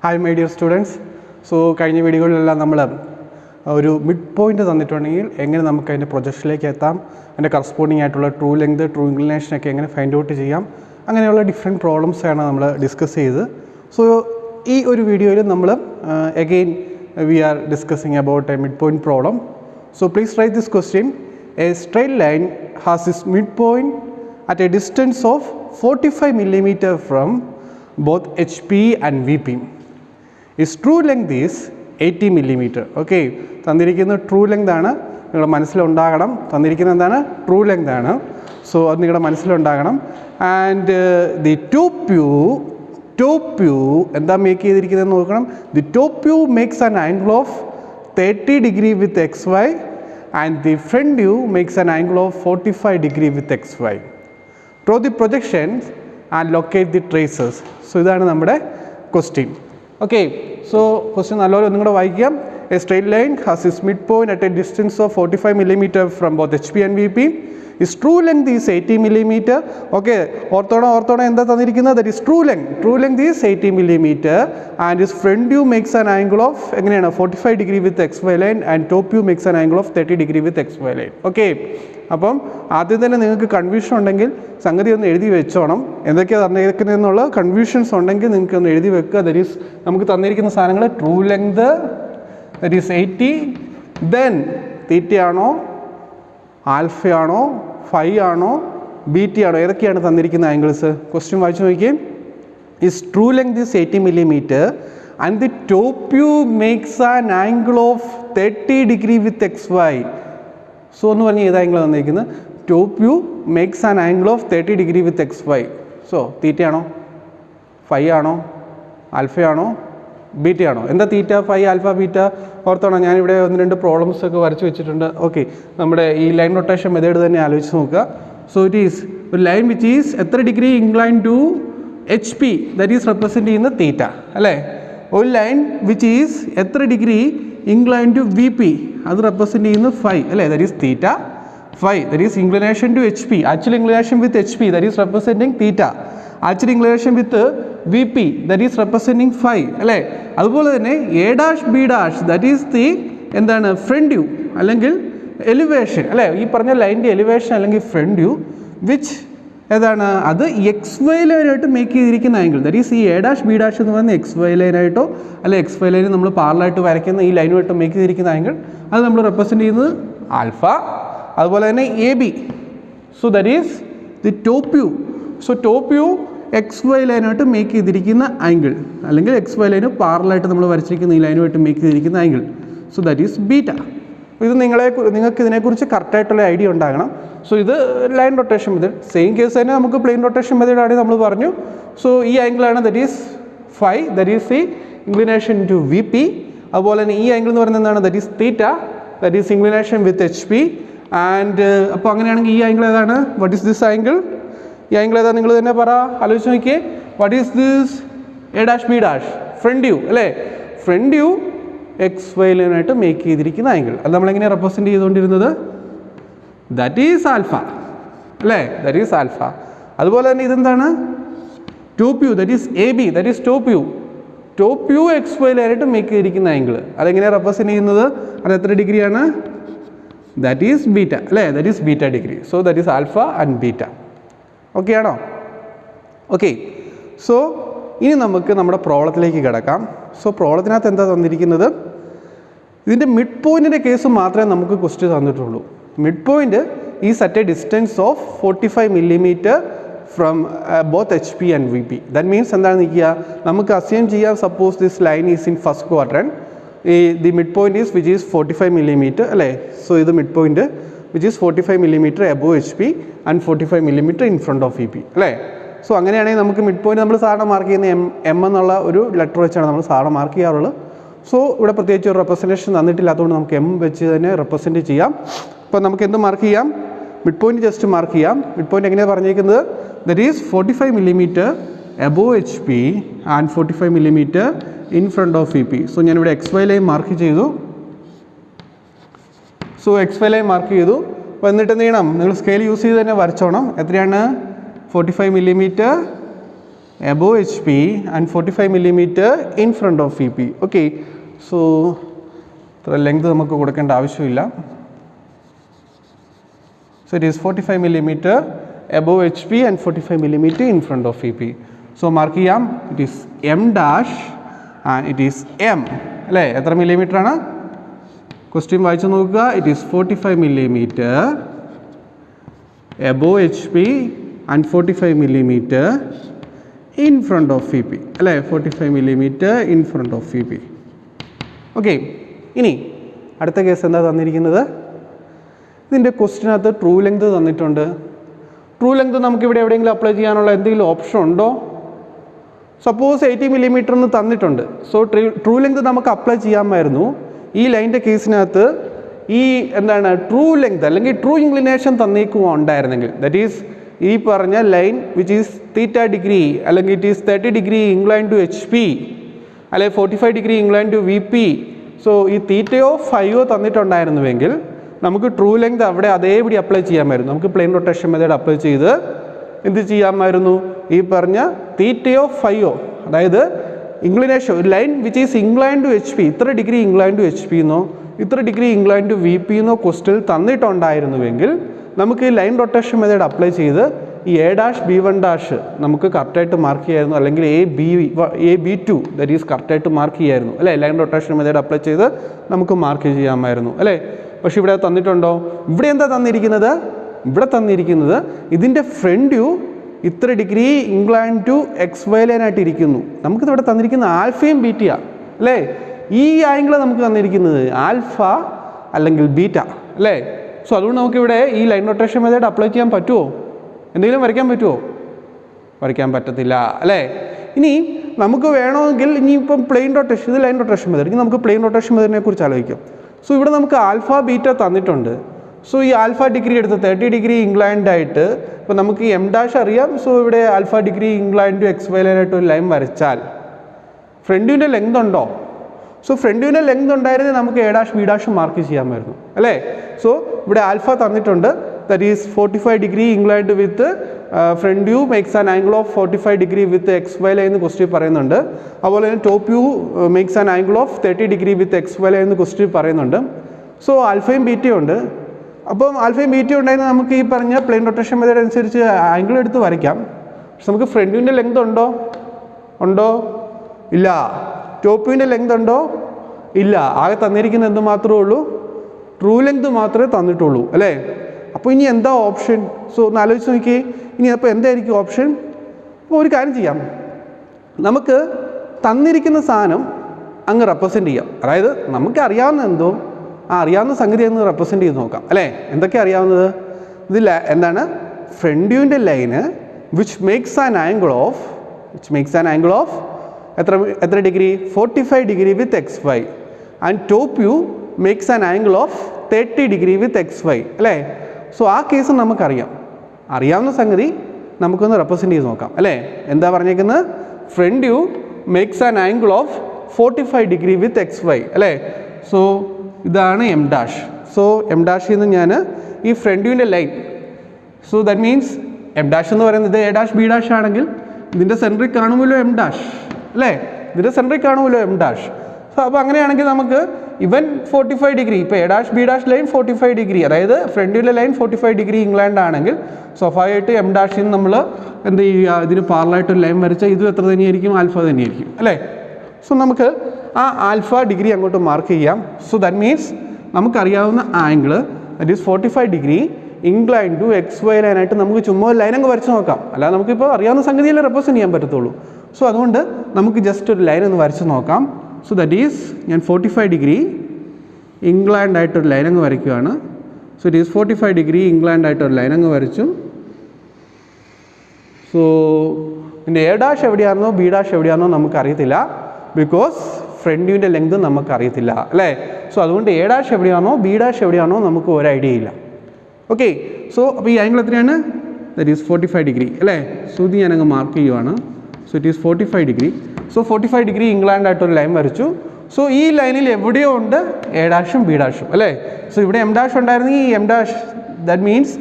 Hi my dear students. So കഴിഞ്ഞ വീഡിയോകളിലെല്ലാം നമ്മൾ ഒരു മിഡ് പോയിന്റ് തന്നിട്ടുണ്ടെങ്കിൽ എങ്ങനെ നമുക്ക് അതിൻ്റെ പ്രൊജക്ഷനിലേക്ക് എത്താം, അതിൻ്റെ കറസ്പോണ്ടിങ് ആയിട്ടുള്ള ട്രൂ ലെങ്ത്, ട്രൂ ഇൻക്ലിനേഷൻ ഒക്കെ എങ്ങനെ ഫൈൻഡ് ഔട്ട് ചെയ്യാം, അങ്ങനെയുള്ള ഡിഫറെൻറ്റ് പ്രോബ്ലംസ് ആണ് നമ്മൾ ഡിസ്കസ് ചെയ്തത്. സോ ഈ ഒരു വീഡിയോയിൽ നമ്മൾ again we R discussing about A mid point problem. So please write this question. A straight line has is mid point at a distance of 45 millimeter from both HP and VP. Its true length is 80 millimeter. Okay, തന്നിരിക്കുന്ന true length ആണ്, നിങ്ങളുടെ മനസ്സിലുണ്ടാകണം. തന്നിരിക്കുന്നത് എന്താണ്? True length ആണ്. So അത് നിങ്ങളുടെ മനസ്സിലുണ്ടാകണം. And the top view എന്താ make ചെയ്തിരിക്കുന്നത് നോക്കണം. The top view makes an angle of 30 degree with XY and the front view makes an angle of 45 degree with XY. Draw the projections and locate the traces. So ഇതാണ് നമ്മുടെ question. Okay, so question നല്ലപോലെ ഒന്നും കൂടെ വായിക്കാം. A straight line has is mid point at a distance of 45 millimeter from both HP and VP. Is true length is 80 millimeter. Okay, ഓർത്തോണം എന്താ തന്നിരിക്കുന്നത്? That is true length is 80 millimeter and is front view makes an angle of എങ്ങനെയാണ് 45 degree with XY line and top view makes an angle of 30 degree with XY line. Okay, അപ്പം ആദ്യം തന്നെ നിങ്ങൾക്ക് confusion ഉണ്ടെങ്കിൽ സംഗതി ഒന്ന് എഴുതി വെച്ചോണം. എന്തൊക്കെയാണ് തന്നിരിക്കുന്നതെന്നുള്ള കൺഫ്യൂഷൻസ് ഉണ്ടെങ്കിൽ നിങ്ങൾക്ക് ഒന്ന് എഴുതി വെക്കുക. ദറ്റ് ഈസ് നമുക്ക് തന്നിരിക്കുന്ന സാധനങ്ങൾ true length that is 80, then തീറ്റയാണോ, ആൽഫയാണോ, ഫൈ ആണോ, ബീറ്റി ആണോ, ഏതൊക്കെയാണ് തന്നിരിക്കുന്ന ആംഗിൾസ്? ക്വസ്റ്റ്യൻ വായിച്ചു നോക്കിയേ. Is true length is 80 millimeter and the top view makes an angle of 30 degree with XY. So എന്ന് പറഞ്ഞാൽ ഏത് ആംഗിളാണ് തന്നിരിക്കുന്നത്? Top view makes an angle of 30 degree with XY. So തീറ്റയാണോ, ഫൈ ആണോ, ആൽഫയാണോ, ബീറ്റയാണോ? എന്താ തീറ്റ, ഫൈ, ആൽഫ, ബീറ്റ? ഓർത്തോണോ, ഞാനിവിടെ 1-2 പ്രോബ്ലംസ് ഒക്കെ വരച്ച് വെച്ചിട്ടുണ്ട്. ഓക്കെ, നമ്മുടെ ഈ ലൈൻ റൊട്ടേഷൻ മെത്തേഡ് തന്നെ ആലോചിച്ച് നോക്കുക. സോ ഇറ്റ് ഈസ് ഒരു ലൈൻ വിച്ച് ഈസ് എത്ര degree incline to HP, that is represent ചെയ്യുന്ന തീറ്റ അല്ലേ. ഒരു ലൈൻ വിച്ച് ഈസ് എത്ര ഡിഗ്രി ഇൻക്ലൈൻ ടു VP, അത് റെപ്രസെൻറ്റ് ചെയ്യുന്ന ഫൈ അല്ലേ, that is theta phi. That is inclination to HP, actual inclination with HP, that is representing theta. Actual inclination with VP, that is representing phi അല്ലേ. അതുപോലെ തന്നെ A', B', that is the എന്താണ് front view അല്ലെങ്കിൽ elevation അല്ലേ. ഈ പറഞ്ഞ ലൈനിൻ്റെ elevation അല്ലെങ്കിൽ ഫ്രണ്ട് വ്യൂ വിച്ച് ഏതാണ്? അത് XY ലൈനായിട്ട് മേക്ക് ചെയ്തിരിക്കുന്ന ആംഗിൾ. ദറ്റ് ഈസ് ഈ A', B' എന്ന് പറയുന്ന XY ലൈനായിട്ടോ അല്ലെ XY ലൈന് നമ്മൾ പാരലായിട്ട് വരയ്ക്കുന്ന ഈ ലൈനുമായിട്ട് മേക്ക് ചെയ്തിരിക്കുന്ന ആംഗിൾ, അത് നമ്മൾ റെപ്രസെൻറ്റ് ചെയ്യുന്നത് ആൽഫ. അതുപോലെ തന്നെ AB. So that is the top view. So top view XY ലൈനായിട്ട് മേക്ക് ചെയ്തിരിക്കുന്ന ആംഗിൾ അല്ലെങ്കിൽ XY ലൈന് പാരലായിട്ട് നമ്മൾ വരച്ചിരിക്കുന്ന ഈ ലൈനുമായിട്ട് മേക്ക് ചെയ്തിരിക്കുന്ന angle. So that is beta. ഇത് നിങ്ങൾക്ക് ഇതിനെക്കുറിച്ച് കറക്റ്റായിട്ടുള്ള ഐഡിയ ഉണ്ടാകണം. സോ ഇത് line rotation method. Same case തന്നെ നമുക്ക് പ്ലെയിൻ റൊട്ടേഷൻ മെത്തേഡ് ആണ് നമ്മൾ പറഞ്ഞു. സോ ഈ ആംഗിളാണ് that is phi, that is the inclination to VP. അതുപോലെ തന്നെ ഈ ആംഗിൾ എന്ന് പറയുന്നത് എന്താണ്? That is theta, that is inclination with HP. And അപ്പോൾ അങ്ങനെയാണെങ്കിൽ ഈ ആംഗിൾ ഏതാണ്? What is this angle? ഈ ആംഗിൾ ഏതാണ്? നിങ്ങൾ തന്നെ പറ, ആലോചിച്ച് നോക്കിയേ. What is this? A', B', front view അല്ലേ. ഫ്രണ്ട് വ്യൂ XY ലൈനായിട്ട് മേക്ക് ചെയ്തിരിക്കുന്ന ആംഗിൾ, അത് നമ്മളെങ്ങനെയാണ് റെപ്രസെൻറ്റ് ചെയ്തുകൊണ്ടിരുന്നത്? ദാറ്റ് ഈസ് ആൽഫ അല്ലേ, ദാറ്റ് ഈസ് ആൽഫ. അതുപോലെ തന്നെ ഇതെന്താണ്? Top view, that is AB, that is top view. Top view XY ലൈനായിട്ട് മേക്ക് ചെയ്തിരിക്കുന്ന ആംഗിൾ, അതെങ്ങനെയാണ് റെപ്രസെൻറ്റ് ചെയ്യുന്നത്? അത് എത്ര ഡിഗ്രിയാണ്? ദാറ്റ് ഈസ് ബീറ്റ അല്ലേ, that is beta degree. So that is alpha and beta. Okay ആണോ? ഓക്കെ, സോ ഇനി നമുക്ക് നമ്മുടെ പ്രോബ്ലത്തിലേക്ക് കിടക്കാം. സോ പ്രോബ്ലത്തിനകത്ത് എന്താ തന്നിരിക്കുന്നത്? ഇതിൻ്റെ മിഡ് പോയിൻറ്റിൻ്റെ കേസ് മാത്രമേ നമുക്ക് ക്വസ്റ്റ്യൻ തന്നിട്ടുള്ളൂ. Mid point is at a distance of 45 millimeter from both HP and VP. That means എന്താണ് നിൽക്കുക? നമുക്ക് അസ്യൂം ചെയ്യാം, suppose this line is in first quadrant the mid point is which is 45 millimeter അല്ലേ. So ഇത് mid point which is 45 millimeter above H P and 45 millimeter in front of E P അല്ലേ. So അങ്ങനെയാണെങ്കിൽ നമുക്ക് mid point നമ്മൾ സാധാരണ mark ചെയ്യുന്ന M എന്നുള്ള ഒരു ലെറ്റർ വെച്ചാണ് നമ്മൾ സാധാരണ മാർക്ക് ചെയ്യാറുള്ളത്. സോ ഇവിടെ പ്രത്യേകിച്ച് ഒരു റെപ്രസെൻറ്റേഷൻ തന്നിട്ടില്ലാത്തതുകൊണ്ട് നമുക്ക് എം വെച്ച് തന്നെ റെപ്രസെൻറ്റ് ചെയ്യാം. അപ്പോൾ നമുക്ക് എന്ത് മാർക്ക് ചെയ്യാം? മിഡ് പോയിന്റ് ജസ്റ്റ് മാർക്ക് ചെയ്യാം. മിഡ് പോയിന്റ് എങ്ങനെയാണ് പറഞ്ഞിരിക്കുന്നത്? That is 45 millimeter above H P and 45 millimeter in front of E P. So ഞാനിവിടെ എക്സ് വൈ ലൈൻ മാർക്ക് ചെയ്തു. So X Y line mark ചെയ്തു. അപ്പോൾ എന്നിട്ട് എന്ത് ചെയ്യണം? നിങ്ങൾ സ്കെയിൽ യൂസ് ചെയ്ത് തന്നെ വരച്ചോണം. എത്രയാണ്? 45 millimeter above H P and 45 millimeter in front of E P. Okay. So ഇത്ര ലെങ്ത് നമുക്ക് കൊടുക്കേണ്ട ആവശ്യമില്ല. So it is 45 millimeter above HP and 45 millimeter in front of EP. So mark ചെയ്യാം. It is M dash and it is M അല്ലേ. എത്ര millimetre ആണ്? Question വായിച്ചു നോക്കുക. It is 45 millimeter above HP and 45 millimeter in front of EP അല്ലേ. 45 millimeter in front of EP. Okay. ഇനി അടുത്ത case എന്താ തന്നിരിക്കുന്നത്? ഇതിൻ്റെ ക്വസ്റ്റിനകത്ത് ട്രൂ ലെങ്ത് തന്നിട്ടുണ്ട്. ട്രൂ ലെങ്ത് നമുക്കിവിടെ എവിടെയെങ്കിലും അപ്ലൈ ചെയ്യാനുള്ള എന്തെങ്കിലും ഓപ്ഷൻ ഉണ്ടോ? സപ്പോസ് 80 millimeter എന്ന് തന്നിട്ടുണ്ട്. സോ ട്രൂ ലെങ്ത് നമുക്ക് അപ്ലൈ ചെയ്യാമായിരുന്നു. ഈ ലൈൻ്റെ കേസിനകത്ത് ഈ എന്താണ് ട്രൂ ലെങ്ത് അല്ലെങ്കിൽ ട്രൂ ഇൻക്ലിനേഷൻ തന്നേക്കുണ്ടായിരുന്നെങ്കിൽ, ദറ്റ് ഈസ് ഈ പറഞ്ഞ ലൈൻ വിച്ച് ഈസ് θ° അല്ലെങ്കിൽ it is 30° incline to H P അല്ലെങ്കിൽ 45° incline to V P. So ഈ തീറ്റയോ ഫൈയോ തന്നിട്ടുണ്ടായിരുന്നുവെങ്കിൽ നമുക്ക് ട്രൂ ലെങ്ത് അവിടെ അതേപടി അപ്ലൈ ചെയ്യാമായിരുന്നു. നമുക്ക് പ്ലെയിൻ റൊട്ടേഷൻ മെത്തേഡ് അപ്ലൈ ചെയ്ത് എന്ത് ചെയ്യാമായിരുന്നു? ഈ പറഞ്ഞ തീറ്റയോ ഫൈയോ, അതായത് ഇൻക്ലിനേഷൻ ഒരു line which is incline to H P, ഇത്ര degree incline to H P എന്നോ ഇത്ര degree incline to V P എന്നോ ക്വസ്റ്റ്യൻ തന്നിട്ടുണ്ടായിരുന്നുവെങ്കിൽ നമുക്ക് ഈ ലൈൻ റൊട്ടേഷൻ മെത്തേഡ് അപ്ലൈ ചെയ്ത് ഈ A', B', നമുക്ക് കറക്റ്റായിട്ട് മാർക്ക് ചെയ്യായിരുന്നു. അല്ലെങ്കിൽ AB2 ദറ്റ് ഈസ് കറക്റ്റായിട്ട് മാർക്ക് ചെയ്യായിരുന്നു അല്ലേ. ലൈൻ റൊട്ടേഷൻ മെത്തേഡ് അപ്ലൈ ചെയ്ത് നമുക്ക് മാർക്ക് ചെയ്യാമായിരുന്നു അല്ലേ. പക്ഷെ ഇവിടെ തന്നിട്ടുണ്ടോ? ഇവിടെ എന്താ തന്നിരിക്കുന്നത്? ഇവിടെ തന്നിരിക്കുന്നത് ഇതിൻ്റെ ഫ്രണ്ട് വ്യൂ ഇത്ര degree incline to X Y ലൈനായിട്ട് ഇരിക്കുന്നു. നമുക്കിവിടെ തന്നിരിക്കുന്നത് ആൽഫയും ബീറ്റയാണ് അല്ലേ. ഈ ആംഗിൾ നമുക്ക് തന്നിരിക്കുന്നത് ആൽഫ അല്ലെങ്കിൽ ബീറ്റ അല്ലേ. സോ അതുകൊണ്ട് നമുക്കിവിടെ ഈ ലൈൻ റൊട്ടേഷൻ മെത്തേഡ് അപ്ലൈ ചെയ്യാൻ പറ്റുമോ? എന്തെങ്കിലും വരയ്ക്കാൻ പറ്റുമോ? വരയ്ക്കാൻ പറ്റത്തില്ല അല്ലേ. ഇനി നമുക്ക് വേണമെങ്കിൽ ഇനിയിപ്പം പ്ലെയിൻ റൊട്ടേഷൻ, ഇത് ലൈൻ റൊട്ടേഷൻ മെത്തേഡ്, ഇനി നമുക്ക് പ്ലെയിൻ റൊട്ടേഷൻ മെത്തേഡിനെ കുറിച്ച് ആലോചിക്കാം. സോ ഇവിടെ നമുക്ക് ആൽഫ ബീറ്റ തന്നിട്ടുണ്ട്. സോ ഈ ആൽഫ ഡിഗ്രി എടുത്ത് 30° ഇൻക്ലൈൻഡ് ആയിട്ട് ഇപ്പോൾ നമുക്ക് എം ഡാഷ് അറിയാം. സോ ഇവിടെ alpha degree incline to X Y ലൈനായിട്ട് ഒരു ലൈൻ വരച്ചാൽ ഫ്രണ്ട് വ്യൂവിൻ്റെ ലെങ്ത് ഉണ്ടോ? സോ ഫ്രണ്ട് വ്യൂവിൻ്റെ ലെങ്ത് ഉണ്ടായിരുന്നെങ്കിൽ നമുക്ക് A', B' മാർക്ക് ചെയ്യാമായിരുന്നു അല്ലേ. സോ ഇവിടെ ആൽഫ തന്നിട്ടുണ്ട്. That is 45° inclined with front view makes an angle of 45° with X Y line എന്ന് ക്വസ്റ്റ്യൻ പറയുന്നുണ്ട്. അതുപോലെ തന്നെ top view makes an angle of 30° with X Y line എന്ന് ക്വസ്റ്റ്യൻ പറയുന്നുണ്ട്. സോ ആൽഫയും ബീറ്റയും ഉണ്ട്. അപ്പം ആൽഫയും ബീറ്റയും ഉണ്ടായിരുന്നത് നമുക്ക് ഈ പറഞ്ഞ പ്ലെയിൻ റൊട്ടേഷൻ മെത്തേഡ് അനുസരിച്ച് ആംഗിൾ എടുത്ത് വരയ്ക്കാം. പക്ഷെ നമുക്ക് ഫ്രണ്ട് വ്യൂവിൻ്റെ ലെങ്ത് ഉണ്ടോ? ഇല്ല. ടോപ്പ് വ്യൂവിൻ്റെ ലെങ്ത് ഉണ്ടോ? ഇല്ല. ആകെ തന്നിരിക്കുന്നത് എന്ത് മാത്രമേ ഉള്ളൂ? ട്രൂ ലെങ്ത് മാത്രമേ തന്നിട്ടുള്ളൂ അല്ലേ. അപ്പോൾ ഇനി എന്താ ഓപ്ഷൻ? സോ ഒന്ന് ആലോചിച്ച് നോക്കി. ഇനി അപ്പോൾ എന്തായിരിക്കും ഓപ്ഷൻ? അപ്പോൾ ഒരു കാര്യം ചെയ്യാം, നമുക്ക് തന്നിരിക്കുന്ന സാധനം അങ്ങ് റെപ്രസെൻറ്റ് ചെയ്യാം. അതായത് നമുക്ക് അറിയാവുന്ന എന്തോ അറിയാവുന്ന സംഗതി ഒന്ന് റെപ്രസെൻറ്റ് ചെയ്ത് നോക്കാം അല്ലേ. എന്തൊക്കെ അറിയാവുന്നത്? ഇതിൽ എന്താണ്? ഫ്രണ്ട് വ്യൂവിൻ്റെ ലൈന് which makes an angle of എത്ര ഡിഗ്രി? 45° with X Y and top view makes an angle of 30° with X Y അല്ലേ. സോ ആ കേസ് നമുക്കറിയാം. അറിയാവുന്ന സംഗതി നമുക്കൊന്ന് റെപ്രസെൻറ്റ് ചെയ്ത് നോക്കാം അല്ലേ. എന്താ പറഞ്ഞേക്കുന്നത്? Front view makes an angle of 45° with X Y അല്ലേ. സോ ഇതാണ് എം ഡാഷ്. സോ എം ഡാഷിൽ നിന്ന് ഞാൻ ഈ ഫ്രണ്ട് വ്യൂവിൻ്റെ line, so that means M dash എന്ന് പറയുന്നത് A', B' ആണെങ്കിൽ ഇതിൻ്റെ സെൻട്രിൽ കാണുമല്ലോ എം ഡാഷ് അല്ലേ. ഇതിൻ്റെ സെൻട്രിൽ കാണുമല്ലോ എം ഡാഷ്. സോ അപ്പോൾ അങ്ങനെയാണെങ്കിൽ നമുക്ക് ഇവൻ 45°, ഇപ്പോൾ A', B' ലൈൻ 45°, അതായത് ഫ്രണ്ട് വ്യൂവിലെ ലൈൻ 45° ഇംഗ്ലണ്ട് ആണെങ്കിൽ സ്വാഭാവികമായിട്ട് എം ഡാഷിൽ നിന്ന് നമ്മൾ എന്ത് ചെയ്യുക? ഇതിന് പാരലായിട്ടൊരു ലൈൻ വരച്ചാൽ ഇതും എത്ര തന്നെയായിരിക്കും? ആൽഫ തന്നെയായിരിക്കും അല്ലേ. സോ നമുക്ക് ആ ആൽഫ ഡിഗ്രി അങ്ങോട്ട് മാർക്ക് ചെയ്യാം. സോ ദാറ്റ് മീൻസ് നമുക്കറിയാവുന്ന angle that is 45° incline to X Y ലൈനായിട്ട് നമുക്ക് ചുമ്മാ ലൈൻ അങ്ങ് വരച്ച് നോക്കാം. അല്ലാതെ നമുക്കിപ്പോൾ അറിയാവുന്ന സംഗതിയല്ലേ റെപ്രസെൻറ്റ് ചെയ്യാൻ പറ്റത്തുള്ളൂ. സോ അതുകൊണ്ട് നമുക്ക് ജസ്റ്റ് ഒരു ലൈൻ ഒന്ന് വരച്ച് നോക്കാം. സോ ദാറ്റ് ഈസ് ഞാൻ 45 ഡിഗ്രി ഇൻക്ലൈൻഡ് ആയിട്ടൊരു ലൈൻ അങ്ങ് വരയ്ക്കുകയാണ്. So it is 45 degree inclined ആയിട്ടൊരു ലൈൻ അങ്ങ് വരച്ചു. സോ ഇതിൻ്റെ എ ഡാഷ് എവിടെയാണെന്നോ ബി ഡാഷ് എവിടെയാണെന്നോ നമുക്കറിയത്തില്ല, ബിക്കോസ് ഫ്രണ്ട് വ്യൂവിൻ്റെ ലെങ്ത് നമുക്കറിയത്തില്ല അല്ലേ. സോ അതുകൊണ്ട് എ ഡാഷ് എവിടെയാണോ ബി ഡാഷ് എവിടെയാണോ നമുക്ക് ഒരു ഐഡിയ ഇല്ല. ഓക്കെ, സോ അപ്പോൾ ഈ ആംഗിൾ എത്രയാണ്? ദറ്റ് ഈസ് 45 ഡിഗ്രി അല്ലേ. സോ ഇത് ഞാനങ്ങ് മാർക്ക് ചെയ്യുവാണ്. So it is 45 degree. So 45 degree inclined ആയിട്ടൊരു ലൈൻ വരച്ചു. സോ ഈ ലൈനിൽ എവിടെയോ ഉണ്ട് എ ഡാഷും ബി ഡാഷും അല്ലേ. സോ ഇവിടെ എം ഡാഷ് ഉണ്ടായിരുന്നെങ്കിൽ ഈ എം ഡാഷ്, ദാറ്റ് മീൻസ്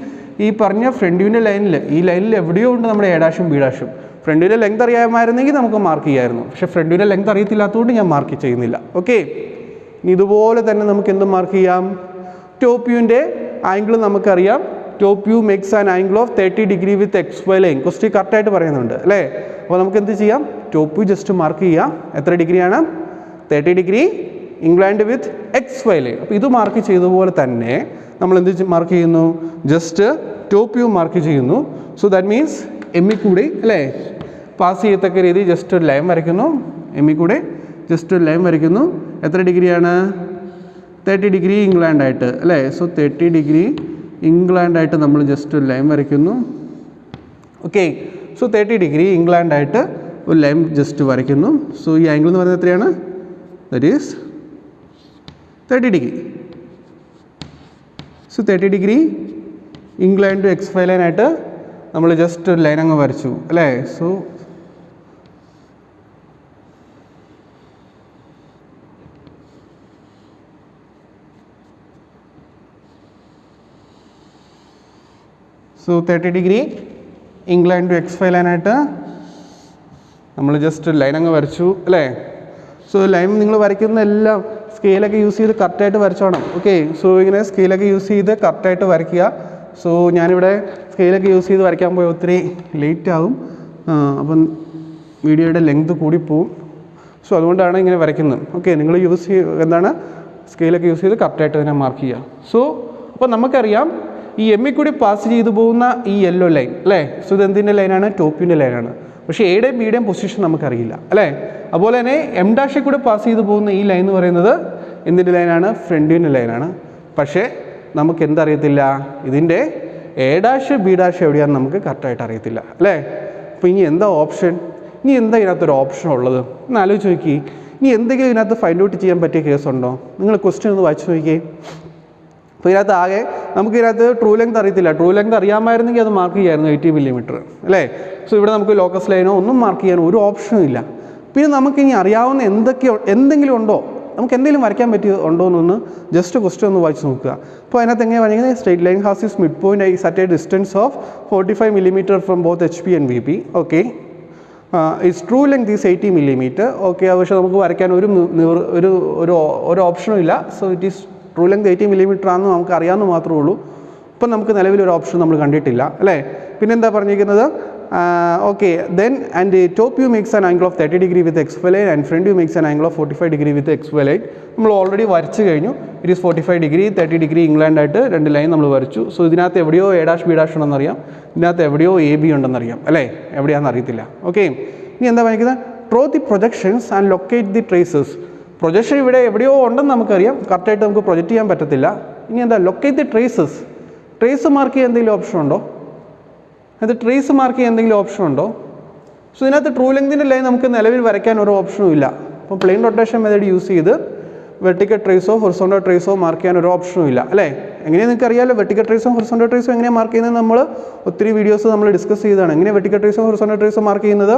ഈ പറഞ്ഞ ഫ്രണ്ട് വ്യൂവിൻ്റെ ലൈനിൽ ഈ ലൈനിൽ എവിടെയോ ഉണ്ട് നമ്മുടെ എ ഡാഷും ബി ഡാഷും. ഫ്രണ്ട് വ്യൂവിൻ്റെ ലെങ്ത് അറിയാമായിരുന്നെങ്കിൽ നമുക്ക് മാർക്ക് ചെയ്യാമായിരുന്നു, പക്ഷേ ഫ്രണ്ട് വ്യൂവിൻ്റെ ലെങ്ത് അറിയത്തില്ലാത്തതുകൊണ്ട് ഞാൻ മാർക്ക് ചെയ്യുന്നില്ല. ഓക്കെ, ഇനി ഇതുപോലെ തന്നെ നമുക്ക് എന്ത് മാർക്ക് ചെയ്യാം? ടോപ്പ് വ്യൂവിൻ്റെ ആംഗിൾ നമുക്കറിയാം. Top view makes an angle of 30 degree with X Y line. Question കറക്റ്റായിട്ട് പറയുന്നുണ്ട് അല്ലേ. അപ്പോൾ നമുക്ക് എന്ത് ചെയ്യാം? ടോപ്പ് വ്യൂ ജസ്റ്റ് മാർക്ക് ചെയ്യാം. എത്ര ഡിഗ്രിയാണ്? 30 ഡിഗ്രി ഇൻക്ലൈൻഡ് വിത്ത് എക്സ് വൈ ലൈൻ. അപ്പോൾ ഇത് മാർക്ക് ചെയ്തതുപോലെ തന്നെ നമ്മൾ എന്ത് മാർക്ക് ചെയ്യുന്നു? ജസ്റ്റ് ടോപ്പ് വ്യൂ മാർക്ക് ചെയ്യുന്നു. സോ ദാറ്റ് മീൻസ് എമ്മിൽ കൂടി അല്ലേ പാസ് ചെയ്യത്തക്ക രീതി ജസ്റ്റ് ഒരു ലൈൻ വരയ്ക്കുന്നു. എമ്മിൽ കൂടെ ജസ്റ്റ് ഒരു ലൈൻ വരയ്ക്കുന്നു. എത്ര ഡിഗ്രിയാണ്? 30 ഡിഗ്രി ഇൻക്ലൈൻഡ് ആയിട്ട് അല്ലേ. സോ 30 ഡിഗ്രി ഇൻക്ലൈൻഡ് ആയിട്ട് നമ്മൾ ജസ്റ്റ് ഒരു ലൈൻ വരയ്ക്കുന്നു. ഓക്കെ, സോ 30 ഡിഗ്രി ഇൻക്ലൈൻഡ് ആയിട്ട് ഒരു ലൈൻ ജസ്റ്റ് വരയ്ക്കുന്നു. സോ ഈ ആംഗിൾ എന്ന് പറയുന്നത് എത്രയാണ്? That is 30 degree. So 30 degree inclined to X Y line ആയിട്ട് നമ്മൾ ജസ്റ്റ് ഒരു ലൈൻ അങ്ങ് വരച്ചു അല്ലേ. So so 30 degree inclined to X Y ലൈനായിട്ട് നമ്മൾ ജസ്റ്റ് ലൈൻ അങ്ങ് വരച്ചു അല്ലേ. സോ ലൈൻ നിങ്ങൾ വരയ്ക്കുന്ന എല്ലാം സ്കെയിലൊക്കെ യൂസ് ചെയ്ത് കറക്റ്റായിട്ട് വരച്ചോണം. ഓക്കെ, സോ ഇങ്ങനെ സ്കെയിലൊക്കെ യൂസ് ചെയ്ത് കറക്റ്റായിട്ട് വരയ്ക്കുക. സോ ഞാനിവിടെ സ്കെയിലൊക്കെ യൂസ് ചെയ്ത് വരയ്ക്കാൻ പോയി ഒത്തിരി ലേറ്റ് ആകും, അപ്പം വീഡിയോയുടെ ലെങ്ത് കൂടിപ്പോവും. സോ അതുകൊണ്ടാണ് ഇങ്ങനെ വരയ്ക്കുന്നത്. ഓക്കെ, നിങ്ങൾ എന്താണ് സ്കെയിലൊക്കെ യൂസ് ചെയ്ത് കറക്റ്റായിട്ട് തന്നെ മാർക്ക് ചെയ്യുക. സോ അപ്പോൾ നമുക്കറിയാം ഈ എമ്മിൽ കൂടി പാസ് ചെയ്തു പോകുന്ന ഈ യെല്ലോ ലൈൻ അല്ലേ. സോ ഇത് എന്തിൻ്റെ ലൈനാണ്? ടോപ്പിൻ്റെ ലൈനാണ്. പക്ഷേ എയുടെയും ബിയുടെയും പൊസിഷൻ നമുക്കറിയില്ല അല്ലേ. അതുപോലെ തന്നെ എം ഡാഷിൽ കൂടി പാസ് ചെയ്തു പോകുന്ന ഈ ലൈൻ എന്ന് പറയുന്നത് എന്തിൻ്റെ ലൈനാണ്? ഫ്രണ്ടിൻ്റെ ലൈനാണ്. പക്ഷേ നമുക്ക് എന്തറിയത്തില്ല? ഇതിൻ്റെ എ ഡാഷ് ബി ഡാഷ് എവിടെയാണെന്ന് നമുക്ക് കറക്റ്റായിട്ട് അറിയത്തില്ല അല്ലേ. അപ്പോൾ ഇനി എന്താ ഓപ്ഷൻ? ഇനി എന്താ ഇതിനകത്തൊരു ഓപ്ഷൻ ഉള്ളത് എന്ന് ആലോചിച്ച് നോക്കി. ഇനി എന്തെങ്കിലും ഇതിനകത്ത് ഫൈൻഡ് ഔട്ട് ചെയ്യാൻ പറ്റിയ കേസുണ്ടോ? നിങ്ങൾ ക്വസ്റ്റ്യൻ ഒന്ന് വായിച്ച് നോക്കിയേ. അപ്പോൾ ഇതിനകത്ത് ആകെ നമുക്കിതിനകത്ത് ട്രൂ ലെങ്ത് അറിയത്തില്ല. ട്രൂ ലെങ്ത് അറിയാമായിരുന്നെങ്കിൽ അത് മാർക്ക് ചെയ്യായിരുന്നു 80 മില്ലിമീറ്റർ അല്ലേ. സോ ഇവിടെ നമുക്ക് ലോക്കസ് ലൈനോ ഒന്നും മാർക്ക് ചെയ്യാനോ ഒരു ഓപ്ഷനും ഇല്ല. പിന്നെ നമുക്കിനി അറിയാവുന്ന എന്തെങ്കിലും ഉണ്ടോ? നമുക്ക് എന്തെങ്കിലും വരയ്ക്കാൻ പറ്റിയ ഉണ്ടോ എന്നൊന്ന് ജസ്റ്റ് ക്വസ്റ്റ്യൻ ഒന്ന് വായിച്ച് നോക്കുക. അപ്പോൾ അതിനകത്ത് എങ്ങനെ പറഞ്ഞത്? Straight line has is mid point is at a distance of 45 millimetre from both H P and we P. Okay, it's true length is 80 millimetre. Okay, പക്ഷേ നമുക്ക് വരയ്ക്കാൻ ഒരു ഓപ്ഷനും ഇല്ല. So it is true length 80 millimetre ആണെന്ന് നമുക്ക് അറിയാമെന്ന് മാത്രമേ ഉള്ളൂ. ഇപ്പം നമുക്ക് നിലവിലൊരു ഓപ്ഷൻ നമ്മൾ കണ്ടിട്ടില്ല അല്ലേ. പിന്നെന്താ പറഞ്ഞിരിക്കുന്നത്? Okay, then and top view makes an angle of 30 degree with X Y line and front view makes an angle of 45 degree with X Y line. നമ്മൾ ഓൾറെഡി വരച്ച് കഴിഞ്ഞു. It is 45 degree 30 degree inclined ആയിട്ട് രണ്ട് line നമ്മൾ വരച്ചു. So ഇതിനകത്ത് എവിടെയോ A dash B dash ഉണ്ടെന്നറിയാം, ഇതിനകത്ത് എവിടെയോ എ ബി ഉണ്ടെന്നറിയാം അല്ലേ. എവിടെയാണെന്ന് അറിയത്തില്ല. ഓക്കെ, ഇനി എന്താ പറഞ്ഞിരിക്കുന്നത്? Draw the projections and locate the traces. Projection ഇവിടെ എവിടെയോ ഉണ്ടെന്ന് നമുക്കറിയാം, കറക്റ്റായിട്ട് നമുക്ക് പ്രൊജക്റ്റ് ചെയ്യാൻ പറ്റത്തില്ല. ഇനി എന്താ? Locate the traces. Trace mark ചെയ്യാൻ എന്തെങ്കിലും ഓപ്ഷൻ ഉണ്ടോ? അത് ട്രേസ് മാർക്ക് ചെയ്യാൻ എന്തെങ്കിലും ഓപ്ഷൻ ഉണ്ടോ? സോ ഇതിനകത്ത് ട്രൂ ലെങ്തിൻ്റെ ലൈൻ നമുക്ക് നിലവിൽ വരയ്ക്കാൻ ഒരു ഓപ്ഷനും ഇല്ല. അപ്പോൾ പ്ലെയിൻ റൊട്ടേഷൻ മെത്തേഡ് യൂസ് ചെയ്ത് വെർട്ടിക്കൽ ട്രേസോ ഹൊറിസോണ്ടൽ ട്രേസോ മാർക്ക് ചെയ്യാൻ ഒരു ഓപ്ഷനും ഇല്ല അല്ലേ. എങ്ങനെയാണ് നിങ്ങൾക്ക് അറിയാമല്ലോ വെർട്ടിക്കൽ ട്രേസോ ഹൊറിസോണ്ടൽ ട്രേസോ എങ്ങനെയാണ് മാർക്ക് ചെയ്യുന്നത്? നമ്മൾ ഒത്തിരി വീഡിയോസ് നമ്മൾ ഡിസ്കസ് ചെയ്തതാണ്. എങ്ങനെ വെർട്ടിക്കൽ ട്രേസോ ഹൊറിസോണ്ടൽ ട്രേസോ മാർക്ക് ചെയ്യുന്നത്?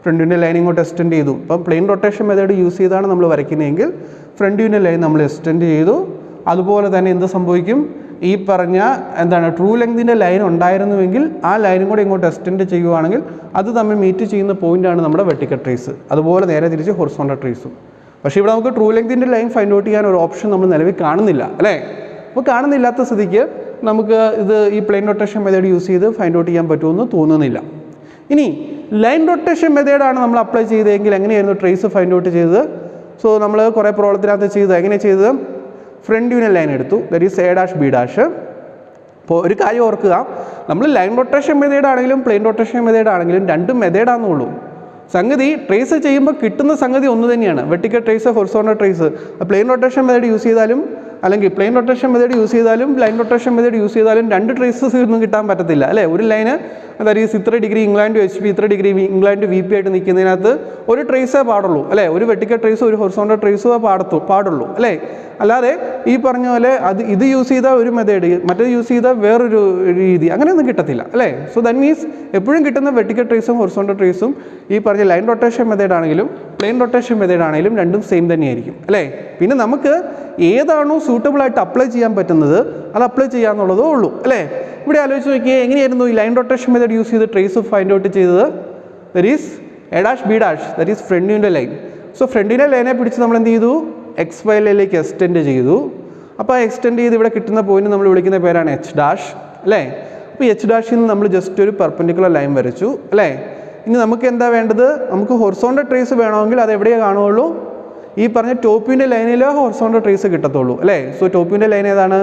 ഫ്രണ്ടിൻ്റെ ലൈൻ ഇങ്ങോട്ട് എക്സ്റ്റെൻഡ് ചെയ്തു. ഇപ്പം പ്ലെയിൻ റൊട്ടേഷൻ മെത്തേഡ് യൂസ് ചെയ്താണ് നമ്മൾ വരയ്ക്കുന്നതെങ്കിൽ ഫ്രണ്ട് വ്യൂവിൻ്റെ ലൈൻ നമ്മൾ എക്സ്റ്റെൻഡ് ചെയ്തു. അതുപോലെ തന്നെ എന്ത് സംഭവിക്കും? ഈ പറഞ്ഞ എന്താണ് ട്രൂ ലെങ്തിൻ്റെ ലൈൻ ഉണ്ടായിരുന്നുവെങ്കിൽ ആ ലൈനും കൂടെ ഇങ്ങോട്ട് എക്സ്റ്റെൻഡ് ചെയ്യുവാണെങ്കിൽ അത് തമ്മിൽ മീറ്റ് ചെയ്യുന്ന പോയിൻ്റാണ് നമ്മുടെ വെർട്ടിക്കൽ ട്രേസ്. അതുപോലെ നേരെ തിരിച്ച് ഹൊറിസോണ്ടൽ ട്രേസും. പക്ഷേ ഇവിടെ നമുക്ക് ട്രൂ ലെങ്തിൻ്റെ ലൈൻ ഫൈൻഡ് ഔട്ട് ചെയ്യാൻ ഒരു ഓപ്ഷൻ നമ്മൾ നിലവിൽ കാണുന്നില്ല അല്ലേ. അപ്പോൾ കാണുന്നില്ലാത്ത സ്ഥിതിക്ക് നമുക്ക് ഇത് ഈ പ്ലെയിൻ റൊട്ടേഷൻ മെത്തേഡ് യൂസ് ചെയ്ത് ഫൈൻഡ് ഔട്ട് ചെയ്യാൻ പറ്റുമെന്ന് തോന്നുന്നില്ല. ഇനി ലൈൻ റൊട്ടേഷൻ മെത്തേഡാണ് നമ്മൾ അപ്ലൈ ചെയ്തതെങ്കിൽ എങ്ങനെയായിരുന്നു ട്രേസ് ഫൈൻഡ് ഔട്ട് ചെയ്തത്? സോ നമ്മൾ കുറേ പ്രോബ്ലത്തിനകത്ത് ചെയ്തത് എങ്ങനെ ചെയ്തത്? ഫ്രണ്ട് വ്യൂവിനെ ലൈൻ എടുത്തു, that is A dash B dash. അപ്പോൾ ഒരു കാര്യം ഓർക്കുക, നമ്മൾ ലൈൻ റൊട്ടേഷൻ മെത്തേഡ് ആണെങ്കിലും പ്ലെയിൻ റൊട്ടേഷൻ മെത്തേഡ് ആണെങ്കിലും രണ്ടും മെത്തേഡാണെന്നുള്ളൂ. സംഗതി ട്രേസ് ചെയ്യുമ്പോൾ കിട്ടുന്ന സംഗതി ഒന്ന് തന്നെയാണ്. Vertical trace, horizontal trace. Plain rotation method use ചെയ്താലും അല്ലെങ്കിൽ പ്ലെയിൻ റൊട്ടേഷൻ മെത്തേഡ് യൂസ് ചെയ്താലും ലൈൻ റൊട്ടേഷൻ മെത്തേഡ് യൂസ് ചെയ്താലും രണ്ട് ട്രേസസ് ഒന്നും കിട്ടാൻ പറ്റത്തില്ല അല്ലേ. ഒരു ലൈന് അതായത് ഇത്ര degree inclined to H P, ഇത്ര degree inclined to V P ആയിട്ട് നിൽക്കുന്നതിനകത്ത് ഒരു ട്രേസേ പാടുള്ളൂ അല്ലേ. ഒരു വെർട്ടിക്കൽ ട്രേസും ഒരു ഹൊറിസോണ്ടൽ ട്രേസും പാടുള്ളൂ അല്ലേ. അല്ലാതെ ഈ പറഞ്ഞ പോലെ ഇത് യൂസ് ചെയ്താൽ ഒരു മെത്തേഡ്, മറ്റേത് യൂസ് ചെയ്താൽ വേറൊരു രീതി, അങ്ങനെയൊന്നും കിട്ടത്തില്ല അല്ലേ. സോ ദാറ്റ് മീൻസ് എപ്പോഴും കിട്ടുന്ന വെർട്ടിക്കൽ ട്രേസും ഹൊറിസോണ്ടൽ ട്രേസും ഈ പറഞ്ഞ ലൈൻ റൊട്ടേഷൻ മെത്തേഡ് ആണെങ്കിലും പ്ലെയിൻ റൊട്ടേഷൻ മെത്തേഡ് ആണെങ്കിലും രണ്ടും സെയിം തന്നെയായിരിക്കും അല്ലേ. പിന്നെ നമുക്ക് ഏതാണോ സൂട്ടബിൾ ആയിട്ട് അപ്ലൈ ചെയ്യാൻ പറ്റുന്നത് അത് അപ്ലൈ ചെയ്യാന്നുള്ളതേ ഉള്ളൂ അല്ലേ. ഇവിടെ ആലോചിച്ച് നോക്കിയേ, എങ്ങനെയായിരുന്നു ഈ ലൈൻ റൊട്ടേഷൻ മെത്തേഡ് യൂസ് ചെയ്ത് ട്രേസ് ഫൈൻഡ് ഔട്ട് ചെയ്തത്? That is A dash B dash, that is ഫ്രണ്ടിൻ്റെ ലൈൻ. സോ ഫ്രണ്ടിൻ്റെ ലൈനെ പിടിച്ച് നമ്മൾ എന്ത് ചെയ്തു? എക്സ് വൈ ലൈനിലേക്ക് എക്സ്റ്റെൻഡ് ചെയ്തു. അപ്പോൾ ആ എക്സ്റ്റെൻഡ് ചെയ്ത് ഇവിടെ കിട്ടുന്ന പോയിന്റ് നമ്മൾ വിളിക്കുന്ന പേരാണ് എച്ച് ഡാഷ് അല്ലേ. അപ്പോൾ എച്ച് ഡാഷിൽ നിന്ന് നമ്മൾ ജസ്റ്റ് ഒരു പെർപെൻഡിക്കുലർ ലൈൻ വരച്ചു അല്ലേ. ഇനി നമുക്ക് എന്താ വേണ്ടത്? നമുക്ക് ഹൊറിസോണ്ടൽ ട്രേസ് വേണമെങ്കിൽ അത് എവിടെയേ കാണുകയുള്ളൂ? ഈ പറഞ്ഞ ടോപ്പിൻ്റെ ലൈനിലോ ഹൊറിസോണ്ടൽ ട്രേസ് കിട്ടത്തുള്ളൂ അല്ലേ. സോ ടോപ്പിൻ്റെ ലൈൻ ഏതാണ്?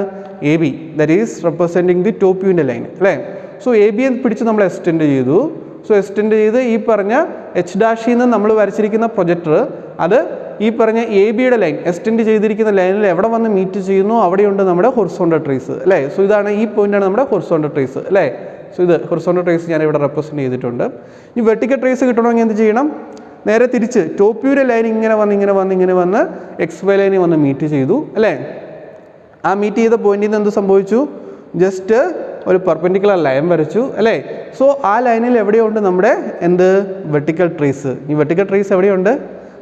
A B, that is representing the ടോപ്പിൻ്റെ ലൈൻ അല്ലേ. സോ എ ബിയെ പിടിച്ച് നമ്മൾ എക്സ്റ്റെൻഡ് ചെയ്തു. സോ എക്സ്റ്റെൻഡ് ചെയ്ത് ഈ പറഞ്ഞ എച്ച് ഡാഷിൽ നിന്ന് നമ്മൾ വരച്ചിരിക്കുന്ന പ്രൊജക്ടർ അത് ഈ പറഞ്ഞ എ ബിയുടെ ലൈൻ എക്സ്റ്റെൻഡ് ചെയ്തിരിക്കുന്ന ലൈനിൽ എവിടെ വന്ന് മീറ്റ് ചെയ്യുന്നു അവിടെയുണ്ട് നമ്മുടെ ഹൊറിസോണ്ടൽ ട്രേസ് അല്ലേ. സോ ഇതാണ് ഈ പോയിന്റാണ് നമ്മുടെ ഹൊറിസോണ്ടൽ ട്രേസ് അല്ലേ. സോ ഇത് ഹൊറിസോണ്ടൽ ട്രേസ് ഞാൻ ഇവിടെ റെപ്രസെൻറ്റ് ചെയ്തിട്ടുണ്ട്. ഇനി വെർട്ടിക്കൽ ട്രേസ് കിട്ടണമെങ്കിൽ എന്ത് ചെയ്യണം? നേരെ തിരിച്ച് ടോപ്പ് വ്യൂയുടെ ലൈൻ ഇങ്ങനെ വന്ന് എക്സ് വൈ ലൈനിൽ വന്ന് മീറ്റ് ചെയ്തു അല്ലേ. ആ മീറ്റ് ചെയ്ത പോയിന്റിൽ നിന്ന് എന്ത് സംഭവിച്ചു? ജസ്റ്റ് ഒരു പെർപെൻഡിക്കുലർ ലൈൻ വരച്ചു അല്ലേ. സോ ആ ലൈനിൽ എവിടെയുണ്ട് നമ്മുടെ എന്ത്? Vertical trace. ഈ വെർട്ടിക്കൽ ട്രേസ് എവിടെയുണ്ട്?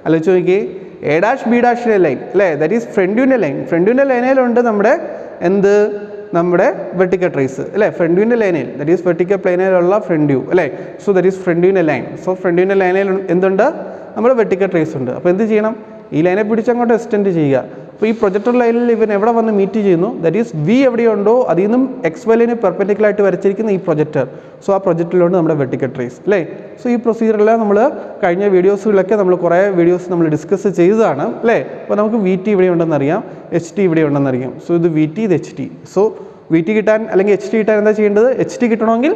ആലോചിച്ച് നോക്കിയേ, എ ഡാഷ് ബി ഡാഷിൻ്റെ ലൈൻ അല്ലേ, ദാറ്റ് ഈസ് ഫ്രണ്ടിൻ്റെ ലൈൻ. ഫ്രണ്ടിൻ്റെ ലൈനിലുണ്ട് നമ്മുടെ എന്ത്? നമ്മുടെ വെർട്ടിക്കൽ ട്രേസ് അല്ലേ. ഫ്രണ്ടിൻ്റെ ലൈനിൽ, ദാറ്റ് ഈസ് വെർട്ടിക്കൽ പ്ലെയിനിലുള്ള ഫ്രണ്ട് വ്യൂ അല്ലേ. സോ ദാറ്റ് ഈസ് ഫ്രണ്ടിൻ്റെ ലൈൻ. സോ ഫ്രണ്ടിൻ്റെ ലൈനിൽ എന്തുണ്ട്? നമ്മുടെ വെർട്ടിക്കൽ ട്രേസ് ഉണ്ട്. അപ്പോൾ എന്ത് ചെയ്യണം? ഈ ലൈനെ പിടിച്ചങ്ങോട്ട് എക്സ്റ്റെൻഡ് ചെയ്യുക. അപ്പോൾ ഈ പ്രൊജക്ടർ ലൈനിൽ ഇവൻ എവിടെ വന്ന് മീറ്റ് ചെയ്യുന്നു? ദാറ്റ് ഈസ് വി എവിടെയുണ്ടോ അതിൽ നിന്നും എക്സ് വൈ ലൈന് പെർപെൻഡിക്കുലറായിട്ട് വരച്ചിരിക്കുന്ന ഈ പ്രൊജക്ടർ. സോ ആ പ്രൊജക്ടറിലുണ്ട് നമ്മുടെ വെർട്ടിക്കൽ ട്രേസ് അല്ലേ. സോ ഈ പ്രൊസീജിയറിൽ നമ്മൾ കഴിഞ്ഞ വീഡിയോസുകളിലൊക്കെ നമ്മൾ കുറേ വീഡിയോസ് നമ്മൾ ഡിസ്കസ് ചെയ്തതാണ് അല്ലേ. അപ്പോൾ നമുക്ക് വി ടി ഇവിടെ ഉണ്ടെന്നറിയാം, എച്ച് ടി ഇവിടെ ഉണ്ടെന്നറിയാം. സോ ഇത് വി ടി, ഇത് H T. So we T കിട്ടാൻ അല്ലെങ്കിൽ എച്ച് ടി കിട്ടാൻ എന്താ ചെയ്യേണ്ടത്? എച്ച് ടി കിട്ടണമെങ്കിൽ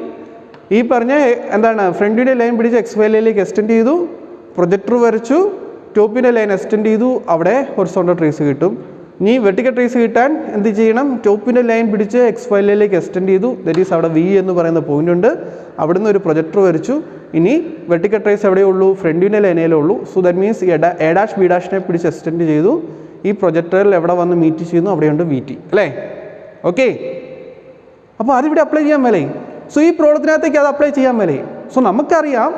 ഈ പറഞ്ഞ എന്താണ്? ഫ്രണ്ടിൻ്റെ ലൈൻ പിടിച്ച് എക്സ് വൈ ലൈനിലേക്ക് എക്സ്റ്റെൻഡ് ചെയ്തു, പ്രൊജക്ടർ വരച്ചു, ടോപ്പിൻ്റെ ലൈൻ എക്സ്റ്റെൻഡ് ചെയ്തു, അവിടെ ഹൊറിസോണ്ടൽ ട്രേസ് കിട്ടും. ഇനി വെർട്ടിക്കൽ ട്രേസ് കിട്ടാൻ എന്ത് ചെയ്യണം? ടോപ്പിൻ്റെ ലൈൻ പിടിച്ച് എക്സ് വൈ ലൈനിലേക്ക് എക്സ്റ്റെൻഡ് ചെയ്തു, ദാറ്റ് ഈസ് അവിടെ വി എന്ന് പറയുന്ന പോയിന്റ് ഉണ്ട്, അവിടുന്ന് ഒരു പ്രൊജക്ടർ വരച്ചു. ഇനി വെർട്ടിക്കൽ ട്രേസ് എവിടെയേ ഉള്ളൂ? ഫ്രണ്ടിൻ്റെ ലൈനേലേ ഉള്ളൂ. So that means A dash B ഡാഷിനെ പിടിച്ച് എക്സ്റ്റെൻഡ് ചെയ്തു, ഈ പ്രൊജക്ടറിൽ എവിടെ വന്ന് മീറ്റ് ചെയ്യുന്നു അവിടെയുണ്ട് വി ടി അല്ലേ. ഓക്കെ, അപ്പോൾ അതിവിടെ അപ്ലൈ ചെയ്യാൻ മേലേ. സോ ഈ പ്രോബ്ലത്തിനകത്തേക്ക് അത് അപ്ലൈ ചെയ്യാൻ മേലേ. സോ നമുക്കറിയാം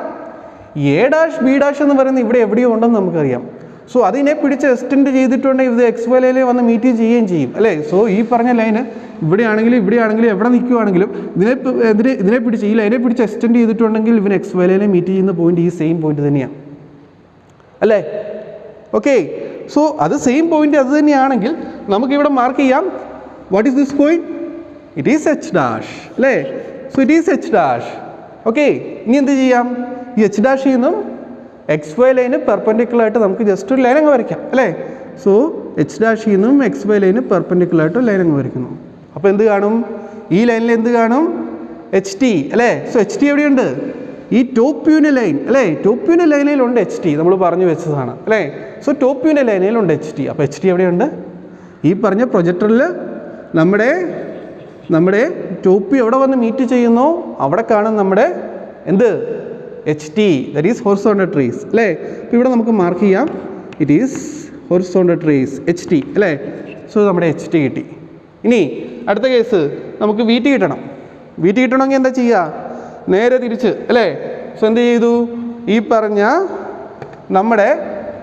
എ ഡാഷ് ബി ഡാഷ് എന്ന് പറയുന്നത് ഇവിടെ എവിടെയോ ഉണ്ടെന്ന് നമുക്കറിയാം. സോ അതിനെ പിടിച്ച് എക്സ്റ്റെൻഡ് ചെയ്തിട്ടുണ്ടെങ്കിൽ ഇത് എക്സ് വൈ ലൈനിൽ വന്ന് മീറ്റ് ചെയ്യുകയും ചെയ്യും അല്ലേ. സോ ഈ പറഞ്ഞ ലൈന് ഇവിടെയാണെങ്കിലും എവിടെ നിൽക്കുകയാണെങ്കിലും ഇതിനെ പിടിച്ച് ഈ ലൈനെ പിടിച്ച് എക്സ്റ്റെൻഡ് ചെയ്തിട്ടുണ്ടെങ്കിൽ ഇവന് എക്സ് വൈ ലൈനെ മീറ്റ് ചെയ്യുന്ന പോയിന്റ് ഈ സെയിം പോയിന്റ് തന്നെയാണ് അല്ലേ. ഓക്കെ, സോ അത് സെയിം പോയിന്റ് അത് തന്നെയാണെങ്കിൽ നമുക്കിവിടെ മാർക്ക് ചെയ്യാം. What is this point? It is H dash അല്ലേ. So it is H dash. Okay, ഇനി എന്ത് ചെയ്യാം? ഈ എച്ച് ഡാഷിൽ നിന്നും എക്സ് വൈ ലൈന് പെർപെൻഡിക്കുലറായിട്ട് നമുക്ക് ജസ്റ്റ് ഒരു ലൈൻ അങ്ങ് വരയ്ക്കാം അല്ലേ. സോ എച്ച് ഡാഷിൽ നിന്നും എക്സ് വൈ ലൈന് പെർപെൻഡിക്കുലറായിട്ട് ലൈൻ അങ്ങ് വരയ്ക്കുന്നു. അപ്പോൾ എന്ത് കാണും? ഈ ലൈനിൽ എന്ത് കാണും? എച്ച് ടി അല്ലേ. സോ എച്ച് ടി എവിടെയുണ്ട്? ഈ ടോപ്പ് വ്യൂവിൻ്റെ ലൈൻ അല്ലേ. ടോപ്പ് വ്യൂവിൻ്റെ ലൈനിലുണ്ട് എച്ച് ടി, നമ്മൾ പറഞ്ഞു വെച്ചതാണ് അല്ലേ. സോ ടോപ്പ് വ്യൂവിൻ്റെ ലൈനിലുണ്ട് എച്ച് ടി. അപ്പോൾ എച്ച് ടി എവിടെയുണ്ട്? ഈ പറഞ്ഞ പ്രൊജക്ടറിൽ നമ്മുടെ ടോപ്പ് വ്യൂ എവിടെ വന്ന് മീറ്റ് ചെയ്യുന്നോ അവിടെ കാണും നമ്മുടെ എന്ത്? H T, that is horizontal trace അല്ലേ. അപ്പോൾ ഇവിടെ നമുക്ക് മാർക്ക് ചെയ്യാം, it is horizontal trace H T അല്ലേ. സോ നമ്മുടെ എച്ച് ടി കിട്ടി. ഇനി അടുത്ത കേസ് നമുക്ക് വി ടി കിട്ടണം. വി ടി കിട്ടണമെങ്കിൽ എന്താ ചെയ്യുക? നേരെ തിരിച്ച് അല്ലേ. സോ എന്ത് ചെയ്തു? ഈ പറഞ്ഞ നമ്മുടെ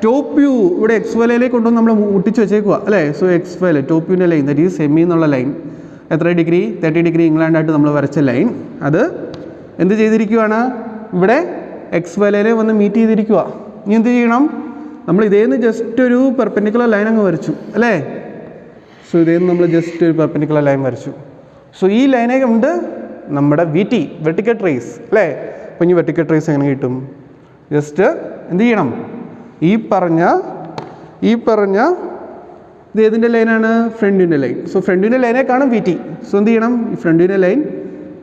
ടോപ്പ് വ്യൂ ഇവിടെ എക്സ് വൈ ലൈനിലേക്ക് കൊണ്ടുവന്ന് നമ്മൾ മുട്ടിച്ച് വെച്ചേക്കുക അല്ലേ. So X Y line top വ്യൂവിൻ്റെ ലൈൻ, ദാറ്റ് ഈസ് സെമി എന്നുള്ള ലൈൻ എത്ര ഡിഗ്രി? 30 ഡിഗ്രി ഇംഗ്ലാൻഡായിട്ട് നമ്മൾ വരച്ച ലൈൻ അത് എന്ത് ചെയ്തിരിക്കുകയാണ്? ഇവിടെ എക്സ് വൈ ലൈനെ വന്ന് മീറ്റ് ചെയ്തിരിക്കുക. ഇനി എന്ത് ചെയ്യണം? നമ്മൾ ഇതേന്ന് ജസ്റ്റ് ഒരു പെർപെൻഡിക്കുലർ ലൈൻ അങ്ങ് വരച്ചു അല്ലേ. സോ ഇതേന്ന് നമ്മൾ ജസ്റ്റ് ഒരു പെർപെൻഡിക്കുലർ ലൈൻ വരച്ചു. സോ ഈ ലൈനെ ഉണ്ട് നമ്മുടെ വി ടി, വെർട്ടിക്കൽ ട്രേസ് അല്ലേ. അപ്പോൾ ഇനി വെർട്ടിക്കൽ ട്രേസ് എങ്ങനെ കിട്ടും? ജസ്റ്റ് എന്ത് ചെയ്യണം? ഈ പറഞ്ഞ ഇത് ഏതിൻ്റെ ലൈനാണ്? ഫ്രണ്ടിൻ്റെ ലൈൻ. സോ ഫ്രണ്ടിൻ്റെ ലൈനെ കാണും വി ടി. സോ എന്ത് ചെയ്യണം? ഈ ഫ്രണ്ടിൻ്റെ ലൈൻ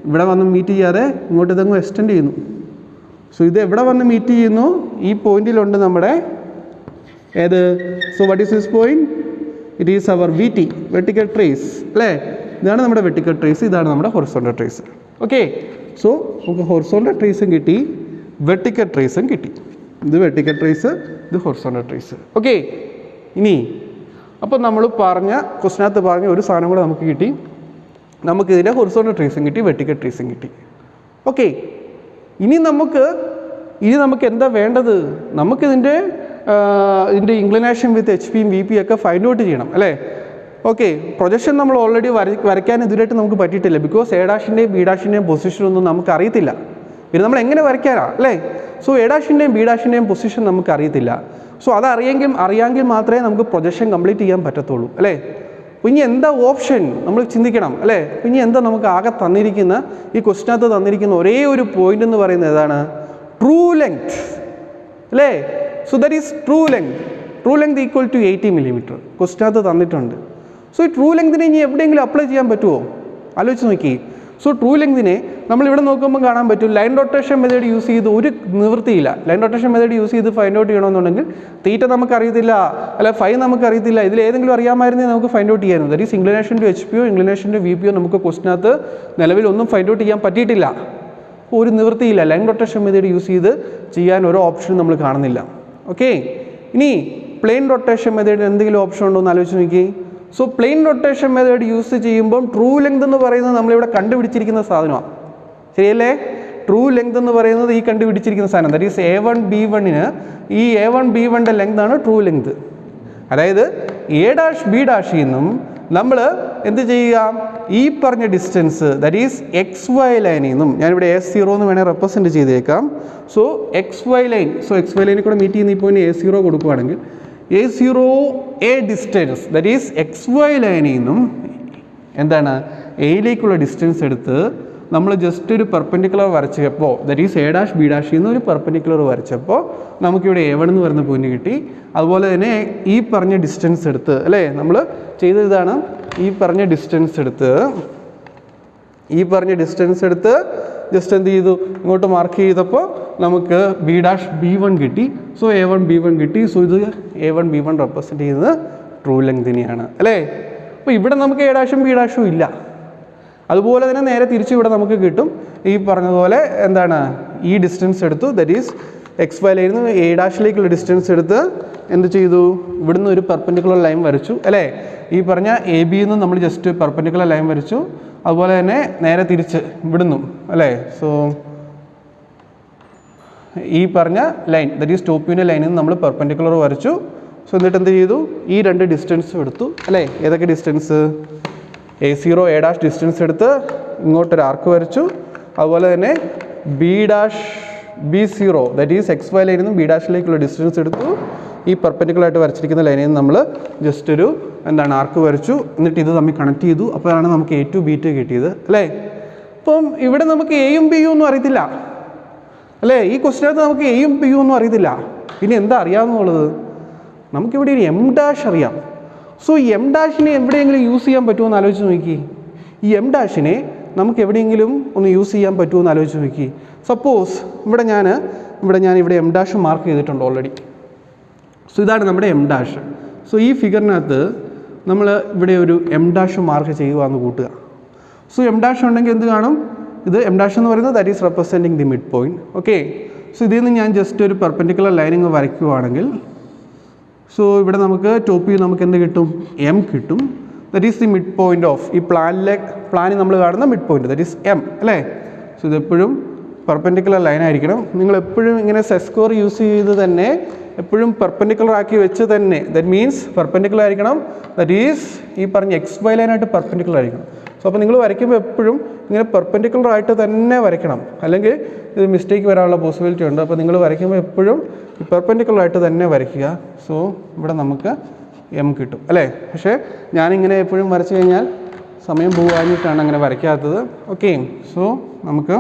ഇവിടെ വന്ന് മീറ്റ് ചെയ്യാതെ ഇങ്ങോട്ട് ഇതങ്ങ് എക്സ്റ്റെൻഡ് ചെയ്യുന്നു. സോ ഇത് എവിടെ വന്ന് മീറ്റ് ചെയ്യുന്നു? ഈ പോയിന്റിലുണ്ട് നമ്മുടെ ഏത്? So what is this point? It is our V T, vertical trace അല്ലേ? ഇതാണ് നമ്മുടെ വെർട്ടിക്കൽ ട്രേസ്, ഇതാണ് നമ്മുടെ ഹൊറിസോണ്ടൽ ട്രേസ്. ഓക്കെ, സോ നമുക്ക് ഹൊറിസോണ്ടൽ ട്രേസും കിട്ടി, വെർട്ടിക്കൽ ട്രേസും കിട്ടി. ഇത് വെർട്ടിക്കൽ ട്രേസ്, ഇത് ഹൊറിസോണ്ടൽ ട്രേസ്. ഓക്കെ, ഇനി അപ്പോൾ നമ്മൾ പറഞ്ഞ ക്വസ്റ്റിനകത്ത് പറഞ്ഞ ഒരു സാധനം കൂടെ നമുക്ക് കിട്ടി. നമുക്കിതിൻ്റെ ഹൊറിസോണ്ടൽ ട്രേസും കിട്ടി, വെർട്ടിക്കൽ ട്രേസും കിട്ടി. ഓക്കെ, ഇനി നമുക്ക് എന്താ വേണ്ടത്? നമുക്കിതിൻ്റെ ഇൻക്ലിനേഷൻ വിത്ത് എച്ച് പിയും വി പി ഒക്കെ ഫൈൻഡ് ഔട്ട് ചെയ്യണം അല്ലേ? ഓക്കെ, പ്രൊജക്ഷൻ നമ്മൾ ഓൾറെഡി വരയ്ക്കാൻ ഇതുവരെയായിട്ട് നമുക്ക് പറ്റിയിട്ടില്ല. ബിക്കോസ് എ ഡാഷിൻ്റെയും ബി ഡാഷിൻ്റെയും പൊസിഷനൊന്നും നമുക്ക് അറിയത്തില്ല. പിന്നെ നമ്മൾ എങ്ങനെ വരയ്ക്കാനാ അല്ലേ? സോ എ ഡാഷിൻ്റെയും ബി ഡാഷിൻ്റെയും പൊസിഷൻ നമുക്ക് അറിയത്തില്ല. സോ അറിയാമെങ്കിൽ മാത്രമേ നമുക്ക് പ്രൊജക്ഷൻ കംപ്ലീറ്റ് ചെയ്യാൻ പറ്റത്തുള്ളൂ അല്ലേ? അപ്പോൾ ഇനി എന്താ ഓപ്ഷൻ നമ്മൾ ചിന്തിക്കണം അല്ലേ? ഇനി എന്താ നമുക്ക് ആകെ തന്നിരിക്കുന്ന ഈ ക്വസ്റ്റിനകത്ത് തന്നിരിക്കുന്ന ഒരേ ഒരു പോയിന്റ് എന്ന് പറയുന്നത് ഏതാണ്? ട്രൂ ലെങ്ത് അല്ലേ? So that is true length equal to 80 mm ക്വസ്റ്റിനകത്ത് തന്നിട്ടുണ്ട്. സോ ഈ ട്രൂ ലെങ്തിനെ ഇനി എവിടെയെങ്കിലും അപ്ലൈ ചെയ്യാൻ പറ്റുമോ? ആലോചിച്ച് നോക്കി. സോ ട്രൂ ലെങ്തിനെ നമ്മളിവിടെ നോക്കുമ്പോൾ കാണാൻ പറ്റും, ലൈൻ റൊട്ടേഷൻ മെത്തേഡ് യൂസ് ചെയ്ത് ഒരു നിവൃത്തിയില്ല. ലൈൻ റൊട്ടേഷൻ മെത്തേഡ് യൂസ് ചെയ്ത് ഫൈൻഡ് ഔട്ട് ചെയ്യണമെന്നുണ്ടെങ്കിൽ തീറ്റ നമുക്കറിയത്തില്ല, അല്ല ഫൈ നമുക്കറിയത്തില്ല. ഇതിലേതെങ്കിലും അറിയാമായിരുന്നെങ്കിൽ നമുക്ക് ഫൈൻഡ് ഔട്ട് ചെയ്യാമായിരുന്നു. That is inclination to H പിയോ ഇൻക്ലിനേഷൻ ടു വി പിയോ നമുക്ക് ക്വസ്റ്റിനകത്ത് നിലവിലൊന്നും ഫൈൻഡ് ഔട്ട് ചെയ്യാൻ പറ്റിയിട്ടില്ല. ഒരു നിവൃത്തിയില്ല. ലൈൻ റൊട്ടേഷൻ മെത്തേഡ് യൂസ് ചെയ്ത് ചെയ്യാൻ ഒരു ഓപ്ഷൻ നമ്മൾ കാണുന്നില്ല. ഓക്കെ, ഇനി പ്ലെയിൻ റൊട്ടേഷൻ മെത്തേഡ് എന്തെങ്കിലും ഓപ്ഷൻ ഉണ്ടോ എന്ന് ആലോചിച്ച് നോക്കി. So plain rotation method use ചെയ്യുമ്പം ട്രൂ ലെങ്ത് എന്ന് പറയുന്നത് നമ്മളിവിടെ കണ്ടുപിടിച്ചിരിക്കുന്ന സാധനമാണ്, ശരിയല്ലേ? ട്രൂ ലെങ്ത് എന്ന് പറയുന്നത് ഈ കണ്ടുപിടിച്ചിരിക്കുന്ന സാധനം, ദാറ്റ് ഈസ് A1B1ന് ഈ A1B1ൻ്റെ ലെങ്താണ് ട്രൂ ലെങ്ത്. അതായത് എ ഡാഷ് ബി ഡാഷിൽ നിന്നും നമ്മൾ എന്ത് ചെയ്യുക? ഈ പറഞ്ഞ ഡിസ്റ്റൻസ് ദാറ്റ് ഈസ് XY ലൈനിൽ നിന്നും, ഞാനിവിടെ A0 എന്ന് വേണേൽ റെപ്രസെൻറ്റ് ചെയ്തേക്കാം. സോ XY ലൈൻ, ലൈനിൽ കൂടെ മീറ്റ് ചെയ്യുന്ന ഈ പോയിന്റ് A0 കൊടുക്കുകയാണെങ്കിൽ A0 distance that is XY ലൈനിൽ നിന്നും എന്താണ് എയിലേക്കുള്ള ഡിസ്റ്റൻസ് എടുത്ത് നമ്മൾ ജസ്റ്റ് ഒരു പെർപെൻഡിക്കുലർ വരച്ചപ്പോൾ, that is A dash B ഡാഷിൽ നിന്ന് ഒരു പെർപെൻഡിക്കുലർ വരച്ചപ്പോൾ നമുക്കിവിടെ A1 എന്ന് പറയുന്ന പോയിന്റ് കിട്ടി. അതുപോലെ തന്നെ ഈ പറഞ്ഞ ഡിസ്റ്റൻസ് എടുത്ത് അല്ലേ, നമ്മൾ ചെയ്തതാണ് ഈ പറഞ്ഞ ഡിസ്റ്റൻസ് എടുത്ത് ജസ്റ്റ് എന്ത് ചെയ്തു, ഇങ്ങോട്ട് മാർക്ക് ചെയ്തപ്പോൾ നമുക്ക് ബി ഡാഷ് B1 കിട്ടി. സോ A1B1 കിട്ടി. സോ ഇത് A1B1 റെപ്രസെൻറ്റ് ചെയ്യുന്നത് ട്രൂ ലെങ്തിനെയാണ് അല്ലേ? അപ്പോൾ ഇവിടെ നമുക്ക് എ ഡാഷും ബി ഡാഷും ഇല്ല. അതുപോലെ തന്നെ നേരെ തിരിച്ച് ഇവിടെ നമുക്ക് കിട്ടും. ഈ പറഞ്ഞതുപോലെ എന്താണ് ഈ ഡിസ്റ്റൻസ് എടുത്തു, ദാറ്റ് ഈസ് XY ലൈനിൽ നിന്ന് എ ഡാഷിലേക്കുള്ള ഡിസ്റ്റൻസ് എടുത്ത് എന്ത് ചെയ്തു, ഇവിടുന്ന് ഒരു പെർപെൻഡിക്കുലർ ലൈൻ വരച്ചു അല്ലേ? ഈ പറഞ്ഞ AB നിന്ന് നമ്മൾ ജസ്റ്റ് പെർപെൻഡിക്കുലർ ലൈൻ വരച്ചു. അതുപോലെ തന്നെ നേരെ തിരിച്ച് ഇവിടുന്നും അല്ലേ? സോ ഈ പറഞ്ഞ ലൈൻ ദാറ്റ് ഈസ് ടോപ്പ് വ്യൂവിൻ്റെ ലൈനിൽ നിന്ന് നമ്മൾ പെർപെൻഡിക്കുലർ വരച്ചു. സോ എന്നിട്ട് എന്ത് ചെയ്തു, ഈ രണ്ട് ഡിസ്റ്റൻസും എടുത്തു അല്ലേ? ഏതൊക്കെ distance? A0 A dash distance എടുത്ത് ഇങ്ങോട്ടൊരു ആർക്ക് വരച്ചു. അതുപോലെ തന്നെ B dash B0 that is XY ലൈനിൽ നിന്ന് ബി ഡാഷിലേക്കുള്ള ഡിസ്റ്റൻസ് എടുത്തു. ഈ പെർപെൻഡിക്കുലറായിട്ട് വരച്ചിരിക്കുന്ന ലൈനിൽ നിന്ന് നമ്മൾ ജസ്റ്റ് ഒരു എന്താണ് ആർക്ക് വരച്ചു. എന്നിട്ട് ഇത് തമ്മിൽ കണക്ട് ചെയ്തു. അപ്പോഴാണ് നമുക്ക് A to B2 കിട്ടിയത് അല്ലേ? അപ്പം ഇവിടെ നമുക്ക് എയും ബിയും ഒന്നും അറിയത്തില്ല അല്ലേ? ഈ ക്വസ്റ്റിനകത്ത് നമുക്ക് എയും ബിയും ഒന്നും അറിയത്തില്ല. പിന്നെ എന്താ അറിയാമെന്നുള്ളത്? നമുക്കിവിടെ ഒരു എം ഡാഷ് അറിയാം. സോ എം ഡാഷിനെ എവിടെയെങ്കിലും യൂസ് ചെയ്യാൻ പറ്റുമോ എന്ന് ആലോചിച്ച് നോക്കി. ഈ എം ഡാഷിനെ നമുക്ക് എവിടെയെങ്കിലും ഒന്ന് യൂസ് ചെയ്യാൻ പറ്റുമോ എന്ന് ആലോചിച്ച് നോക്കി. സപ്പോസ് ഇവിടെ ഞാൻ എം ഡാഷ് മാർക്ക് ചെയ്തിട്ടുണ്ട് ഓൾറെഡി. സോ ഇതാണ് നമ്മുടെ എം ഡാഷ്. സോ ഈ ഫിഗറിനകത്ത് നമ്മൾ ഇവിടെ ഒരു എം ഡാഷ് മാർക്ക് ചെയ്യുക എന്ന് കൂട്ടുക. സോ എം ഡാഷ് ഉണ്ടെങ്കിൽ എന്ത് കാണും? ഇത് എം ഡാഷ് എന്ന് പറയുന്നത് that is representing the mid point. Okay, so ഇതിൽ നിന്ന് ഞാൻ ജസ്റ്റ് ഒരു പെർപെൻഡിക്കുലർ ലൈനിങ് വരയ്ക്കുകയാണെങ്കിൽ സോ ഇവിടെ നമുക്ക് ടോപ്പ് വ്യൂ നമുക്ക് എന്ത് കിട്ടും? എം കിട്ടും. That is the mid point of ഈ പ്ലാനിൽ നമ്മൾ കാണുന്ന mid point that is M അല്ലേ? സോ ഇതെപ്പോഴും പെർപെൻഡിക്കുലർ ലൈൻ ആയിരിക്കണം. നിങ്ങൾ എപ്പോഴും ഇങ്ങനെ സെറ്റ് സ്കോർ യൂസ് ചെയ്ത് തന്നെ എപ്പോഴും പെർപെൻഡിക്കുലർ ആക്കി വെച്ച് തന്നെ, ദാറ്റ് മീൻസ് പെർപെൻഡിക്കുലർ ആയിരിക്കണം. ദാറ്റ് ഈസ് ഈ പറഞ്ഞ XY ലൈനായിട്ട് പെർപെൻഡിക്കുലർ ആയിരിക്കണം. സോ അപ്പോൾ നിങ്ങൾ വരയ്ക്കുമ്പോൾ എപ്പോഴും ഇങ്ങനെ പെർപെൻഡിക്കുലർ ആയിട്ട് തന്നെ വരയ്ക്കണം, അല്ലെങ്കിൽ ഇത് മിസ്റ്റേക്ക് വരാനുള്ള പോസിബിലിറ്റി ഉണ്ട്. അപ്പോൾ നിങ്ങൾ വരയ്ക്കുമ്പോൾ എപ്പോഴും പെർപെൻഡിക്കുലർ ആയിട്ട് തന്നെ വരയ്ക്കുക. സോ ഇവിടെ നമുക്ക് എം കിട്ടും അല്ലേ? പക്ഷേ ഞാനിങ്ങനെ എപ്പോഴും വരച്ച് കഴിഞ്ഞാൽ സമയം പോകാനിട്ടാണ് അങ്ങനെ വരയ്ക്കാത്തത്. ഓക്കെ, സോ നമുക്ക്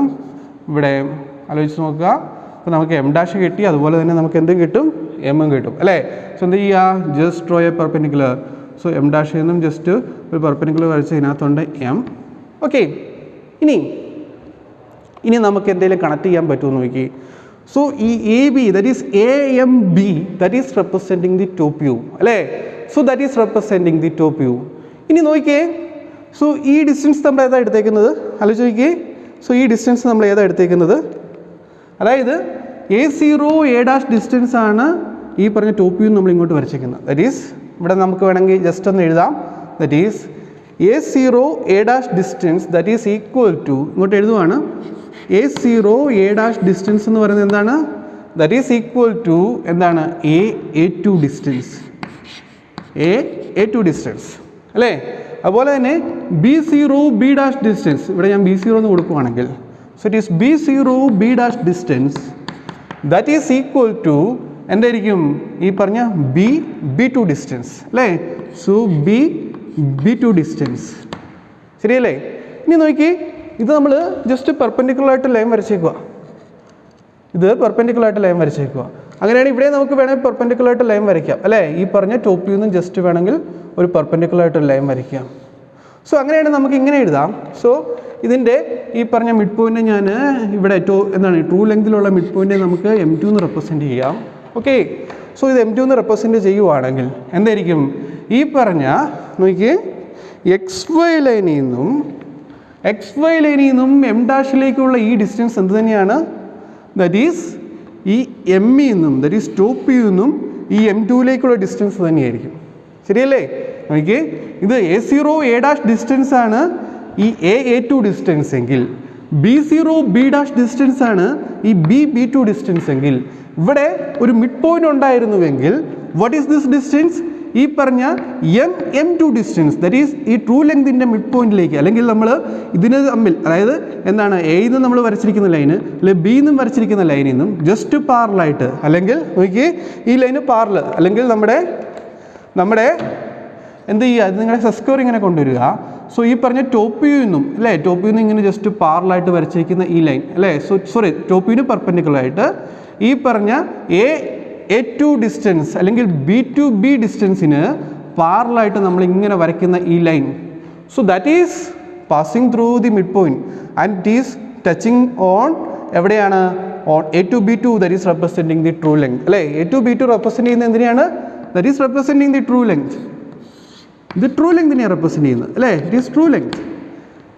ഇവിടെ ആലോചിച്ച് നോക്കുക. അപ്പോൾ നമുക്ക് എം ഡാഷ് കിട്ടി. അതുപോലെ തന്നെ നമുക്ക് എന്തും കിട്ടും? എമ്മും കിട്ടും അല്ലേ? സോ എന്ത് ചെയ്യുക? Just draw a perpendicular. So M ഡാഷിൽ നിന്നും ജസ്റ്റ് ഒരു പെർപെൻഡിക്കുലർ വരച്ച് ഇതിനകത്തുണ്ട് എം. ഓക്കെ, ഇനി നമുക്ക് എന്തെങ്കിലും കണക്ട് ചെയ്യാൻ പറ്റുമെന്ന് നോക്കി. സോ ഈ A B that is A M B that is representing the top view അല്ലേ. So that is representing the top view. ഇനി നോക്കിയേ, സോ ഈ ഡിസ്റ്റൻസ് നമ്മൾ ഏതാ എടുത്തേക്കുന്നത് ആലോചിച്ച് നോക്കിയേ. സോ ഈ ഡിസ്റ്റൻസ് നമ്മൾ ഏതാ എടുത്തേക്കുന്നത്, അതായത് A0 A' ഡിസ്റ്റൻസ് ആണ് ഈ പറഞ്ഞ ടോപ്പ് വ്യൂ നമ്മൾ ഇങ്ങോട്ട് വരച്ചേക്കുന്നത്. ദാറ്റ് ഈസ് ഇവിടെ നമുക്ക് വേണമെങ്കിൽ ജസ്റ്റ് ഒന്ന് എഴുതാം. That is A0 A' distance that is equal to, ഇങ്ങോട്ട് എഴുതുവാണ്, A0 A' ഡിസ്റ്റൻസ് എന്ന് പറയുന്നത് എന്താണ്, ദാറ്റ് ഈസ് ഈക്വൽ ടു എന്താണ്, A2 ഡിസ്റ്റൻസ്, A2 ഡിസ്റ്റൻസ് അല്ലേ. അതുപോലെ തന്നെ B0 B' ഡിസ്റ്റൻസ്, ഇവിടെ ഞാൻ B0 എന്ന് കൊടുക്കുകയാണെങ്കിൽ, so it is B0 B' distance that is equal to എന്തായിരിക്കും, ഈ പറഞ്ഞ B2 ഡിസ്റ്റൻസ് അല്ലേ. സോ B2 ഡിസ്റ്റൻസ് ശരിയല്ലേ. ഇനി നോക്കി, ഇത് നമ്മൾ ജസ്റ്റ് പെർപെൻഡിക്കുലറായിട്ട് ലൈൻ വരച്ചേക്കുക, ഇത് പെർപെൻഡിക്കുലറായിട്ട് ലൈൻ വരച്ചേക്കുക. അങ്ങനെയാണ് ഇവിടെ നമുക്ക് വേണമെങ്കിൽ പെർപെൻഡിക്കുലറായിട്ട് ലൈൻ വരയ്ക്കാം അല്ലേ. ഈ പറഞ്ഞ ടോപ്പ് വ്യൂ നിന്നും ജസ്റ്റ് വേണമെങ്കിൽ ഒരു പെർപെൻഡിക്കുലറായിട്ട് ലൈൻ വരയ്ക്കാം. സോ അങ്ങനെയാണ് നമുക്ക് ഇങ്ങനെ എഴുതാം. സോ ഇതിൻ്റെ ഈ പറഞ്ഞ മിഡ് പോയിൻ്റ് ഞാൻ ഇവിടെ എന്താണ് ട്രൂ ലെങ്തിലുള്ള മിഡ് പോയിൻ്റ് നമുക്ക് M2 എന്ന് റെപ്രസെൻറ്റ് ചെയ്യാം. ഓക്കെ, സോ ഇത് M2 എന്ന് റെപ്രസെൻറ്റ് ചെയ്യുവാണെങ്കിൽ എന്തായിരിക്കും, ഈ പറഞ്ഞ നോക്കിയേ XY ലൈനിൽ നിന്നും M' ഈ ഡിസ്റ്റൻസ് എന്ത് തന്നെയാണ്, ദാറ്റ് ഈസ് ഈ M-ൽ നിന്നും ദാറ്റ് ഈസ് ടോപ്പ് വ്യൂ നിന്നും ഈ M2 ഡിസ്റ്റൻസ് തന്നെയായിരിക്കും. ശരിയല്ലേ. നോക്കിയേ, ഇത് A0 A' ഡിസ്റ്റൻസ് ആണ് ഈ A2 ഡിസ്റ്റൻസ് എങ്കിൽ, B0 B' ഡിസ്റ്റൻസ് ആണ് ഈ B2 ഡിസ്റ്റൻസ് എങ്കിൽ, ഇവിടെ ഒരു മിഡ് പോയിന്റ് ഉണ്ടായിരുന്നുവെങ്കിൽ വാട്ട് ഈസ് ദിസ് ഡിസ്റ്റൻസ്, ഈ പറഞ്ഞ M2 ഡിസ്റ്റൻസ് ദാറ്റ് ഈസ് ഈ ട്രൂ ലെങ്തിൻ്റെ മിഡ് പോയിന്റിലേക്ക്, അല്ലെങ്കിൽ നമ്മൾ ഇതിന് തമ്മിൽ, അതായത് എന്താണ് എയിൽ നിന്ന് നമ്മൾ വരച്ചിരിക്കുന്ന ലൈന് അല്ലെങ്കിൽ ബിയിൽ നിന്നും വരച്ചിരിക്കുന്ന ലൈനിൽ നിന്നും ജസ്റ്റ് പാരലായിട്ട്, അല്ലെങ്കിൽ നോക്കിയേ ഈ ലൈന് പാരൽ, അല്ലെങ്കിൽ നമ്മുടെ എന്ത് ചെയ്യുക, അത് നിങ്ങളുടെ സെസ്ക്വയർ ഇങ്ങനെ കൊണ്ടുവരിക. സോ ഈ പറഞ്ഞ ടോപ്പ് വ്യൂ നിന്നും അല്ലേ, ടോപ്പ് വ്യൂ ഇങ്ങനെ ജസ്റ്റ് പാരലായിട്ട് വരച്ചിരിക്കുന്ന ഈ ലൈൻ അല്ലേ, സോറി ടോപ്പ് വ്യൂവിന് പെർപെൻഡിക്കുലറായിട്ട് ഈ പറഞ്ഞ A2 ഡിസ്റ്റൻസ് അല്ലെങ്കിൽ B2B ഡിസ്റ്റൻസിന് പാരലായിട്ട് നമ്മൾ ഇങ്ങനെ വരയ്ക്കുന്ന ഈ line, so that is passing through the mid point and it is touching on എവിടെയാണ്, on A2 B2 that is representing the true length അല്ലേ. A2 B2 റെപ്രസെൻറ്റ് ചെയ്യുന്നത് എന്തിനാണ്, that is representing the true length. ഇത് true ലെങ്തിനെയാണ് represent ചെയ്യുന്നത് അല്ലേ, it is true length.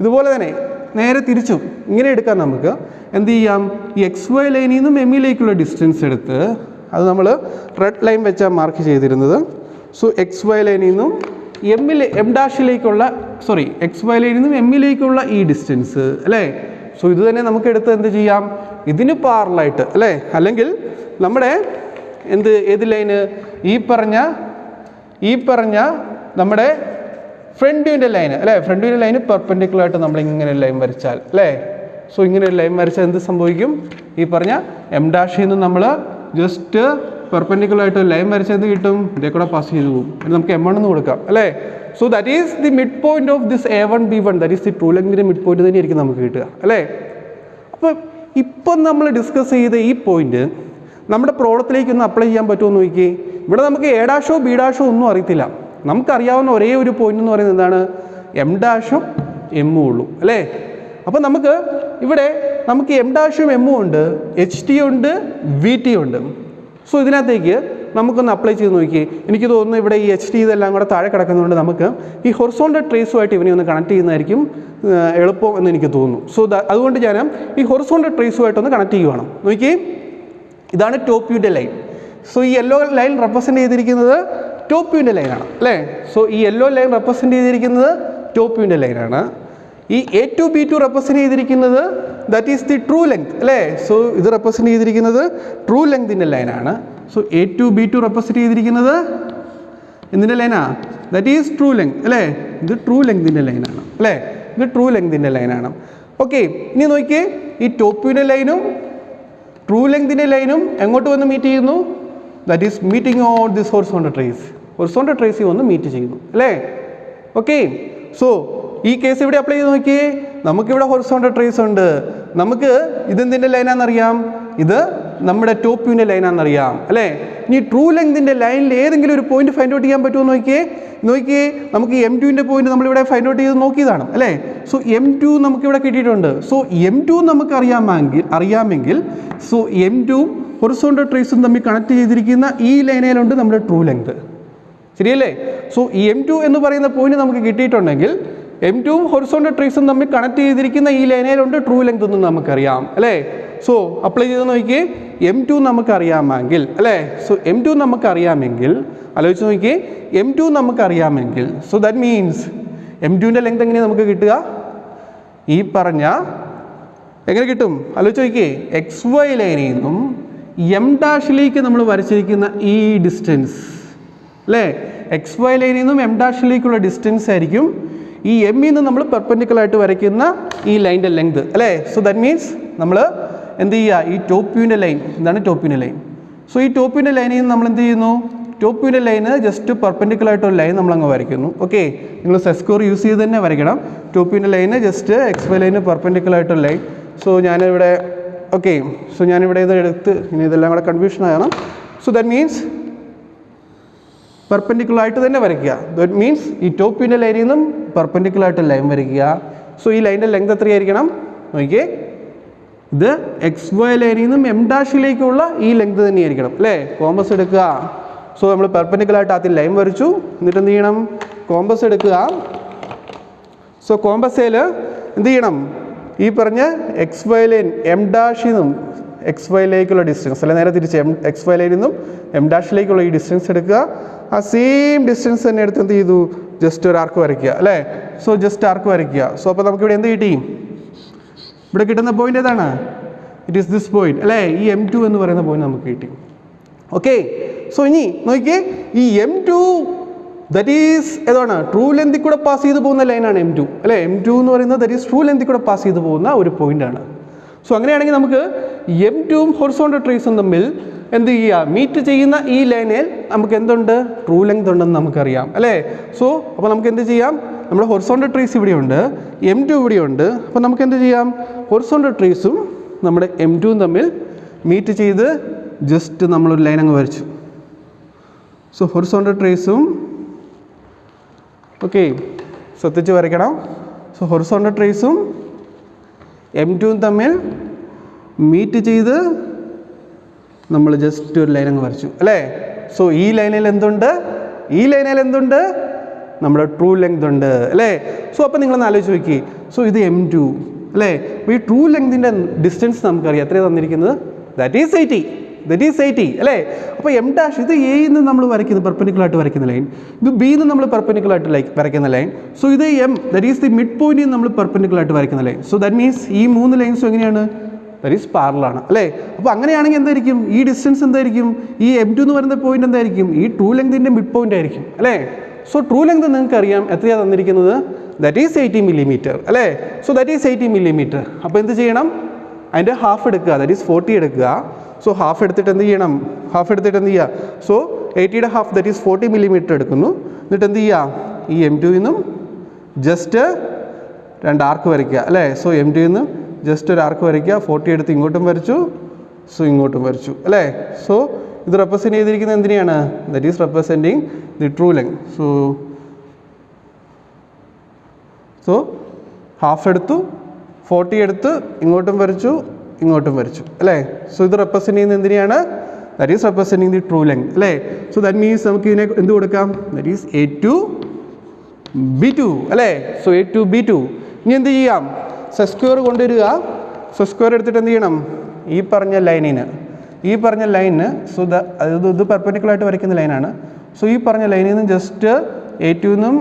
ഇതുപോലെ തന്നെ നേരെ തിരിച്ചും ഇങ്ങനെ എടുക്കാൻ നമുക്ക് എന്ത് ചെയ്യാം, ഈ XY ലൈനിൽ നിന്നും M-ലേക്കുള്ള ഡിസ്റ്റൻസ് എടുത്ത്, അത് നമ്മൾ റെഡ് ലൈൻ വെച്ചാൽ മാർക്ക് ചെയ്തിരുന്നത്. സോ XY ലൈനിൽ നിന്നും M'-ലേക്കുള്ള XY ലൈനിൽ നിന്നും M-ലേക്കുള്ള ഈ ഡിസ്റ്റൻസ് അല്ലേ. സോ ഇത് തന്നെ നമുക്ക് എടുത്ത് എന്ത് ചെയ്യാം, ഇതിന് പാരലായിട്ട് അല്ലേ, അല്ലെങ്കിൽ നമ്മുടെ ഏത് ലൈന്, ഈ പറഞ്ഞ നമ്മുടെ ഫ്രണ്ട് വ്യൂവിൻ്റെ ലൈന് അല്ലേ, ഫ്രണ്ട് വ്യൂവിൻ്റെ ലൈന് പെർപെൻഡിക്കുലറായിട്ട് നമ്മൾ ഇങ്ങനെ ലൈൻ വരച്ചാൽ അല്ലേ. സോ ഇങ്ങനെ ഒരു ലൈൻ വരച്ചാൽ എന്ത് സംഭവിക്കും, ഈ പറഞ്ഞ M' നിന്ന് നമ്മൾ ജസ്റ്റ് പെർപെൻഡിക്കുലറായിട്ട് ലൈൻ വരച്ചാൽ എന്ത് കിട്ടും, ഇതേ കൂടെ പാസ് ചെയ്ത് പോകും. നമുക്ക് M1 എന്ന് കൊടുക്കാം അല്ലേ. So that is the mid point of this A1 B1 that is the true ലെങ്തിൻ്റെ മിഡ് പോയിന്റ് തന്നെയായിരിക്കും നമുക്ക് കിട്ടുക അല്ലേ. അപ്പോൾ ഇപ്പം നമ്മൾ ഡിസ്കസ് ചെയ്ത ഈ പോയിന്റ് നമ്മുടെ പ്രോബ്ലത്തിലേക്ക് ഒന്ന് അപ്ലൈ ചെയ്യാൻ പറ്റുമെന്ന് നോക്കി. ഇവിടെ നമുക്ക് A' B' ഒന്നും അറിയത്തില്ല, നമുക്കറിയാവുന്ന ഒരേ ഒരു പോയിന്റ് എന്ന് പറയുന്നത് എന്താണ്, M' M ഉള്ളൂ അല്ലേ. അപ്പോൾ ഇവിടെ നമുക്ക് M' M ഉണ്ട്, HT ഉണ്ട്, VT ഉണ്ട്. സോ ഇതിനകത്തേക്ക് നമുക്കൊന്ന് അപ്ലൈ ചെയ്ത് നോക്കി. എനിക്ക് തോന്നുന്നു ഇവിടെ ഈ HT ഇതെല്ലാം കൂടെ താഴെ കിടക്കുന്നതുകൊണ്ട് നമുക്ക് ഈ ഹൊറിസോണ്ടൽ ട്രേസുമായിട്ട് ഇവനെ ഒന്ന് കണക്ട് ചെയ്യുന്നതായിരിക്കും എളുപ്പം എന്ന് എനിക്ക് തോന്നുന്നു. സോ അതുകൊണ്ട് ഞാൻ ഈ ഹൊറിസോണ്ടൽ ട്രേസുമായിട്ടൊന്ന് കണക്ട് ചെയ്യുവാണ്. നോക്കി, ഇതാണ് ടോപ്പ് വ്യൂവിൻ്റെ ലൈൻ. സോ ഈ യെല്ലോ ലൈൻ റെപ്രസെൻറ്റ് ചെയ്തിരിക്കുന്നത് ടോപ്പ് വ്യൂവിൻ്റെ ലൈനാണ് അല്ലേ. സോ ഈ യെല്ലോ ലൈൻ റെപ്രസെൻറ്റ് ചെയ്തിരിക്കുന്നത് ടോപ്പ് വ്യൂവിൻ്റെ ലൈനാണ്. ഈ A2 B2 റെപ്രസെൻറ്റ് ചെയ്തിരിക്കുന്നത് that is the true length അല്ലേ. സോ ഇത് റെപ്രസെൻറ്റ് ചെയ്തിരിക്കുന്നത് ട്രൂ ലെങ്തിൻ്റെ ലൈനാണ്. സോ A2 B2 റെപ്രസെൻറ്റ് ചെയ്തിരിക്കുന്നത് എന്തിൻ്റെ ലൈനാണ്, ദാറ്റ് ഈസ് ട്രൂ ലെങ്ത് അല്ലേ. ഇത് ട്രൂ ലെങ്തിൻ്റെ ലൈനാണ് അല്ലേ, ഇത് ട്രൂ ലെങ്തിൻ്റെ ലൈനാണ്. ഓക്കെ, ഇനി നോക്കിയേ, ഈ ടോപ്പ് വ്യൂവിൻ്റെ ലൈനും ട്രൂ ലെങ്തിൻ്റെ ലൈനും എങ്ങോട്ട് വന്ന് മീറ്റ് ചെയ്യുന്നു, that is meeting on this horizontal ട്രേസിൽ വന്ന് മീറ്റ് ചെയ്യുന്നു അല്ലേ. ഓക്കെ, സോ ഈ കേസ് ഇവിടെ അപ്ലൈ ചെയ്ത് നോക്കിയേ, നമുക്കിവിടെ ഹൊറിസോണ്ടൽ ട്രേസ് ഉണ്ട്, നമുക്ക് ഇതെന്തിൻ്റെ ലൈനാണെന്നറിയാം, ഇത് നമ്മുടെ ടോപ്പ് വ്യൂവിൻ്റെ ലൈനാണെന്നറിയാം അല്ലേ. ഇനി ട്രൂ ലെങ്തിൻ്റെ ലൈനിൽ ഏതെങ്കിലും ഒരു പോയിന്റ് ഫൈൻഡ് ഔട്ട് ചെയ്യാൻ പറ്റുമോ നോക്കിയേ നമുക്ക് M2ൻ്റെ പോയിന്റ് നമ്മളിവിടെ ഫൈൻഡ് ഔട്ട് ചെയ്ത് നോക്കിയതാണ് അല്ലേ. സോ M2 നമുക്കിവിടെ കിട്ടിയിട്ടുണ്ട്. സോ M2 നമുക്ക് അറിയാമെങ്കിൽ സോ M2 ഹൊറിസോണ്ടൽ ട്രേസും തമ്മിൽ കണക്ട് ചെയ്തിരിക്കുന്ന ഈ ലൈനിലുണ്ട് നമ്മുടെ ട്രൂ ലെങ്ത്, ശരിയല്ലേ. സോ M2 എന്ന് പറയുന്ന പോയിന്റ് നമുക്ക് കിട്ടിയിട്ടുണ്ടെങ്കിൽ M2 ഹൊറിസോണ്ടൽ ട്രേസും തമ്മിൽ കണക്ട് ചെയ്തിരിക്കുന്ന ഈ ലൈനിലുണ്ട് ട്രൂ ലെങ്ത് എന്ന് നമുക്കറിയാം അല്ലേ. സോ അപ്ലൈ ചെയ്ത് നോക്കിയേ, M2 നമുക്കറിയാമെങ്കിൽ അല്ലേ. സോ M2 നമുക്കറിയാമെങ്കിൽ ആലോചിച്ച് നോക്കിയേ, M2 നമുക്കറിയാമെങ്കിൽ സോ ദാറ്റ് മീൻസ് M2ൻ്റെ ലെങ്ത് എങ്ങനെയാണ് നമുക്ക് കിട്ടുക? ഈ പറഞ്ഞ എങ്ങനെ കിട്ടും ആലോചിച്ച് നോക്കിയേ, XY ലൈനിൽ നിന്നും M' നമ്മൾ വരച്ചിരിക്കുന്ന ഈ ഡിസ്റ്റൻസ് അല്ലേ, XY ലൈനിൽ നിന്നും M' ഡിസ്റ്റൻസ് ആയിരിക്കും ഈ എമ്മിൽ നിന്ന് നമ്മൾ പെർപെൻഡിക്കുലറായിട്ട് വരയ്ക്കുന്ന ഈ ലൈൻ്റെ ലെങ്ത് അല്ലേ. സോ ദാറ്റ് മീൻസ് നമ്മൾ എന്ത് ചെയ്യുക, ഈ ടോപ്പ് വ്യൂവിൻ്റെ ലൈൻ എന്താണ് ടോപ്പ് വ്യൂവിൻ്റെ ലൈൻ. സോ ഈ ടോപ്പ് വ്യൂവിൻ്റെ ലൈനിൽ നിന്ന് നമ്മൾ എന്ത് ചെയ്യുന്നു, ടോപ്പ് വ്യൂവിൻ്റെ ലൈന് ജസ്റ്റ് പെർപെൻഡിക്കുലറായിട്ടൊരു ലൈൻ നമ്മളങ്ങ് വരയ്ക്കുന്നു. ഓക്കെ, നിങ്ങൾ സെസ്കോർ യൂസ് ചെയ്ത് തന്നെ വരയ്ക്കണം. ടോപ്പ് വ്യൂവിൻ്റെ ലൈന് ജസ്റ്റ് XY ലൈന് പെർപെൻഡിക്കുലറായിട്ടൊരു ലൈൻ. സോ ഞാനിവിടെ ഓക്കെ, സോ ഞാനിവിടെ ഇത് എടുത്ത് ഇനി ഇതെല്ലാം കൂടെ കൺഫ്യൂഷൻ ആകണം. സോ ദാറ്റ് മീൻസ് പെർപെൻഡിക്കുലറായിട്ട് തന്നെ വരയ്ക്കുക. ദാറ്റ് മീൻസ് ഈ ടോപ്പ് വ്യൂവിൻ്റെ ലൈനിൽ നിന്നും പെർപെൻഡിക്കുലറായിട്ട് ലൈൻ വരയ്ക്കുക. സോ ഈ ലൈൻ്റെ ലെങ്ത് എത്രയായിരിക്കണം നോക്കിയേ, ഇത് XY ലൈനിൽ നിന്നും M' ഈ ലെങ്ത് തന്നെയായിരിക്കണം അല്ലേ. കോമ്പസ് എടുക്കുക. സോ നമ്മൾ പെർപെൻഡിക്കുലറായിട്ട് ആദ്യം ലൈൻ വരച്ചു, എന്നിട്ട് എന്ത് ചെയ്യണം, കോമ്പസ് എടുക്കുക. സോ കോമ്പസേൽ എന്ത് ചെയ്യണം, ഈ പറഞ്ഞ XY ലൈൻ M' നിന്നും XY ഡിസ്റ്റൻസ് അല്ലെ, നേരെ തിരിച്ച് XY ലൈനിൽ നിന്നും M' ഈ ഡിസ്റ്റൻസ് എടുക്കുക. ആ സെയിം ഡിസ്റ്റൻസ് തന്നെ എടുത്ത് എന്ത് ചെയ്തു, ജസ്റ്റ് ഒരു ആർക്ക് വരയ്ക്കുക അല്ലേ. സോ ജസ്റ്റ് ആർക്ക് വരയ്ക്കുക. സോ അപ്പോൾ നമുക്കിവിടെ എന്ത് കിട്ടി, ഇവിടെ കിട്ടുന്ന പോയിന്റ് ഏതാണ്, ഇറ്റ് ഈസ് ദിസ് പോയിന്റ് അല്ലേ. ഈ M2 എന്ന് പറയുന്ന പോയിന്റ് നമുക്ക് കിട്ടി. ഓക്കെ, സോ ഇനി നോക്കിയേ, ഈ M2 ദറ്റ് ഈസ് ഏതാണ്, ട്രൂ ലെങ്തിൽ കൂടെ പാസ് ചെയ്ത് പോകുന്ന ലൈനാണ് M2 അല്ലേ. M2 എന്ന് പറയുന്നത് ദറ്റ് ഈസ് ട്രൂ ലെങ്തിൽ കൂടെ പാസ് ചെയ്ത് പോകുന്ന ഒരു പോയിന്റാണ്. സോ അങ്ങനെയാണെങ്കിൽ നമുക്ക് M2ഉം ഹൊറിസോണ്ടൽ ട്രേസും തമ്മിൽ എന്ത് ചെയ്യുക, മീറ്റ് ചെയ്യുന്ന ഈ ലൈനിൽ നമുക്ക് എന്തുണ്ട്, ട്രൂ ലെങ്ത് ഉണ്ടെന്ന് നമുക്കറിയാം അല്ലേ. സോ അപ്പോൾ നമുക്ക് എന്ത് ചെയ്യാം, നമ്മുടെ ഹൊറിസോണ്ടൽ ട്രേസ് ഇവിടെയുണ്ട്, M2 ഇവിടെയുണ്ട്. അപ്പോൾ നമുക്ക് എന്ത് ചെയ്യാം, ഹൊറിസോണ്ടൽ ട്രേസും നമ്മുടെ M2ഉം തമ്മിൽ മീറ്റ് ചെയ്ത് ജസ്റ്റ് നമ്മളൊരു ലൈൻ അങ്ങ് വരച്ചു. സോ ഹൊറിസോണ്ടൽ ട്രേസും ഓക്കെ ശ്രദ്ധിച്ച് വരയ്ക്കണം. സോ ഹൊറിസോണ്ടൽ ട്രേസും M2ഉം തമ്മിൽ മീറ്റ് ചെയ്ത് നമ്മൾ ജസ്റ്റ് ഒരു ലൈൻ അങ്ങ് വരച്ചു അല്ലേ. സോ ഈ ലൈനിൽ എന്തുണ്ട്, നമ്മുടെ ട്രൂ ലെങ്ത് ഉണ്ട് അല്ലേ. സോ അപ്പോൾ നിങ്ങളൊന്ന് ആലോചിച്ച് നോക്കി. സോ ഇത് M2 അല്ലേ. അപ്പോൾ ഈ ട്രൂ ലെങ്തിൻ്റെ ഡിസ്റ്റൻസ് നമുക്കറിയാം, എത്രയാണ് തന്നിരിക്കുന്നത്, ദാറ്റ് ഈസ് 80 അല്ലേ. അപ്പോൾ M' ഇത് എയിൽ നിന്ന് നമ്മൾ വരയ്ക്കുന്നത് പെർപെൻഡിക്കുലറായിട്ട് വരയ്ക്കുന്ന ലൈൻ, ഇത് ബിയിൽ നിന്ന് നമ്മൾ പെർപെൻഡിക്കുലറായിട്ട് വരയ്ക്കുന്ന ലൈൻ. സോ ഇത് M that is the mid പോയിന്റിൽ നമ്മൾ പെർപെൻഡിക്കുലറായിട്ട് വരയ്ക്കുന്ന ലൈൻ. സോ ദാറ്റ് മീൻസ് ഈ 3 ലൈൻസും എങ്ങനെയാണ്, ദാറ്റ് ഈസ് പാരലാണ് അല്ലേ. അപ്പോൾ അങ്ങനെയാണെങ്കിൽ എന്തായിരിക്കും, ഈ ഡിസ്റ്റൻസ് എന്തായിരിക്കും, ഈ M2 എന്ന് പറയുന്ന പോയിന്റ് എന്തായിരിക്കും, ഈ ട്രൂ ലെങ്തിൻ്റെ മിഡ് പോയിന്റ് ആയിരിക്കും അല്ലേ. സോ ട്രൂ ലെങ്ത് നിങ്ങൾക്ക് അറിയാം, എത്രയാണ് തന്നിരിക്കുന്നത്, ദാറ്റ് ഈസ് 80 മില്ലിമീറ്റർ അല്ലേ. So that is 80 millimetre. അപ്പോൾ എന്ത് ചെയ്യണം, അതിൻ്റെ ഹാഫ് എടുക്കുക, ദാറ്റ് ഈസ് 40 എടുക്കുക. സോ ഹാഫ് എടുത്തിട്ട് എന്ത് ചെയ്യുക, സോ 80യുടെ ഹാഫ് ദാറ്റ് ഈസ് 40 മില്ലിമീറ്റർ എടുക്കുന്നു. എന്നിട്ട് എന്ത് ചെയ്യുക, ഈ M2 നിന്നും ജസ്റ്റ് 2 ആർക്ക് വരയ്ക്കുക അല്ലേ. സോ M2 നിന്ന് ജസ്റ്റ് ഒരു ആർക്ക് വരയ്ക്കുക, 40 എടുത്ത് ഇങ്ങോട്ടും വരച്ചു, സോ ഇങ്ങോട്ടും വരച്ചു അല്ലേ. സോ ഇത് റെപ്രസെൻറ്റ് ചെയ്തിരിക്കുന്നത് എന്തിനെയാണ്, that is representing the true length. So half എടുത്തു, 40 എടുത്ത് ഇങ്ങോട്ടും വരച്ചു അല്ലേ. സോ ഇത് റെപ്രസെൻറ്റ് ചെയ്യുന്നത് എന്തിനെയാണ്, that is representing the true length അല്ലേ. സോ ദാറ്റ് മീൻസ് നമുക്ക് ഇതിനെ എന്ത് കൊടുക്കാം, ദാറ്റ് ഈസ് A2B2 അല്ലേ. So A2B2. ഇനി എന്ത് ചെയ്യാം, സെസ്ക്വയർ കൊണ്ടുവരിക. സെസ്ക്വയർ എടുത്തിട്ട് എന്ത് ചെയ്യണം, ഈ പറഞ്ഞ ലൈനിന് സോ ഇത് പെർപെൻഡിക്കുലറായിട്ട് വരയ്ക്കുന്ന ലൈനാണ്. സോ ഈ പറഞ്ഞ ലൈനിൽ നിന്ന് ജസ്റ്റ് A2 നിന്നും,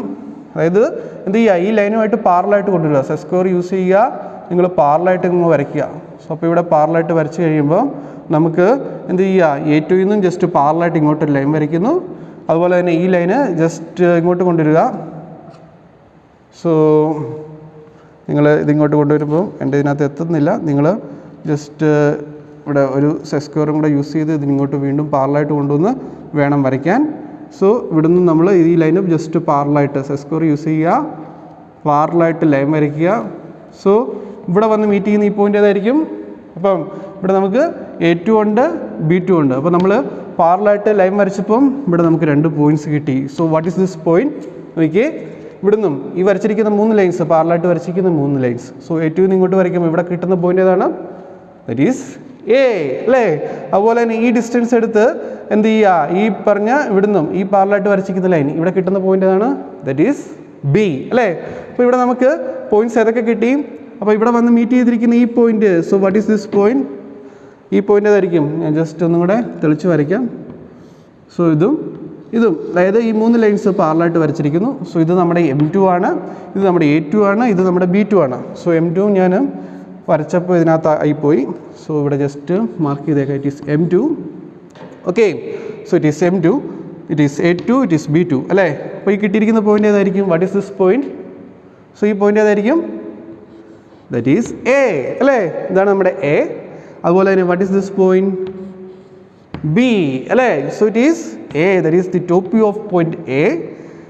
അതായത് എന്ത് ചെയ്യുക, ഈ ലൈനുമായിട്ട് പാരലായിട്ട് കൊണ്ടുവരിക. സെസ്ക്വയർ യൂസ് ചെയ്യുക, നിങ്ങൾ പാരലായിട്ട് ഇങ്ങ് വരയ്ക്കുക. സോ അപ്പോൾ ഇവിടെ പാരലായിട്ട് വരച്ച് കഴിയുമ്പോൾ നമുക്ക് എന്ത് ചെയ്യുക, A2 നിന്നും ജസ്റ്റ് പാരലായിട്ട് ഇങ്ങോട്ടൊരു ലൈൻ വരയ്ക്കുന്നു. അതുപോലെ തന്നെ ഈ ലൈന് ജസ്റ്റ് ഇങ്ങോട്ട് കൊണ്ടുവരിക. സോ നിങ്ങൾ ഇതിങ്ങോട്ട് കൊണ്ടുവരുമ്പോൾ എൻ്റെ ഇതിനകത്ത് എത്തുന്നില്ല, നിങ്ങൾ ജസ്റ്റ് ഇവിടെ ഒരു സെസ്ക്വയറും കൂടെ യൂസ് ചെയ്ത് ഇതിങ്ങോട്ട് വീണ്ടും പാരലായിട്ട് കൊണ്ടുവന്ന് വേണം വരയ്ക്കാൻ. സോ ഇവിടുന്ന് നമ്മൾ ഈ ലൈന് ജസ്റ്റ് പാരലായിട്ട് സെസ്ക്വയർ യൂസ് ചെയ്യുക, പാരലായിട്ട് ലൈൻ വരയ്ക്കുക. സോ ഇവിടെ വന്ന് മീറ്റ് ചെയ്യുന്ന ഈ പോയിൻ്റ് ഏതായിരിക്കും, അപ്പം ഇവിടെ നമുക്ക് A2 ഉണ്ട് B2 ഉണ്ട്. അപ്പോൾ നമ്മൾ പാരലായിട്ട് ലൈൻ വരച്ചപ്പം ഇവിടെ നമുക്ക് 2 പോയിൻറ്റ്സ് കിട്ടി. So what is this point? നോക്കിയേ, ഇവിടുന്നും ഈ വരച്ചിരിക്കുന്ന 3 ലൈൻസ്, പാരലായിട്ട് വരച്ചിരിക്കുന്ന 3 ലൈൻസ്. സോ A2 ഇങ്ങോട്ട് വരയ്ക്കുമ്പോൾ ഇവിടെ കിട്ടുന്ന പോയിന്റ് ഏതാണ്? ദറ്റ് ഈസ് A അല്ലേ? അതുപോലെ തന്നെ ഈ ഡിസ്റ്റൻസ് എടുത്ത് എന്ത് ചെയ്യുക, ഈ പറഞ്ഞ ഇവിടുന്നും ഈ പാരലായിട്ട് വരച്ചിരിക്കുന്ന ലൈൻ ഇവിടെ കിട്ടുന്ന പോയിന്റ് ഏതാണ്? ദറ്റ് ഈസ് B അല്ലേ? അപ്പോൾ ഇവിടെ നമുക്ക് പോയിന്റ്സ് ഏതൊക്കെ കിട്ടി? അപ്പോൾ ഇവിടെ വന്ന് മീറ്റ് ചെയ്തിരിക്കുന്ന ഈ point, so what is this point? ഈ പോയിന്റ് ഏതായിരിക്കും? ഞാൻ ജസ്റ്റ് ഒന്നും കൂടെ തെളിച്ച് വരയ്ക്കാം. സോ ഇതും അതായത് ഈ 3 ലൈൻസ് പാരലായിട്ട് വരച്ചിരിക്കുന്നു. സോ ഇത് നമ്മുടെ M2 ആണ്, ഇത് നമ്മുടെ A2 ആണ്, ഇത് നമ്മുടെ B2 ആണ്. സോ M2 ഞാൻ വരച്ചപ്പോൾ ഇതിനകത്ത് ആയിപ്പോയി. സോ ഇവിടെ ജസ്റ്റ് മാർക്ക് ചെയ്തേക്കാം, it is M2. Okay, so it is M2, it is A2, it is B2 അല്ലേ? അപ്പോൾ ഈ കിട്ടിയിരിക്കുന്ന പോയിന്റ് ഏതായിരിക്കും? What is this point? So ഈ പോയിന്റ് ഏതായിരിക്കും? ദറ്റ് ഈസ് A അല്ലേ? ഇതാണ് നമ്മുടെ A. അതുപോലെ തന്നെ what is this point? B അല്ലേ? So it is A, that is the top view of point A,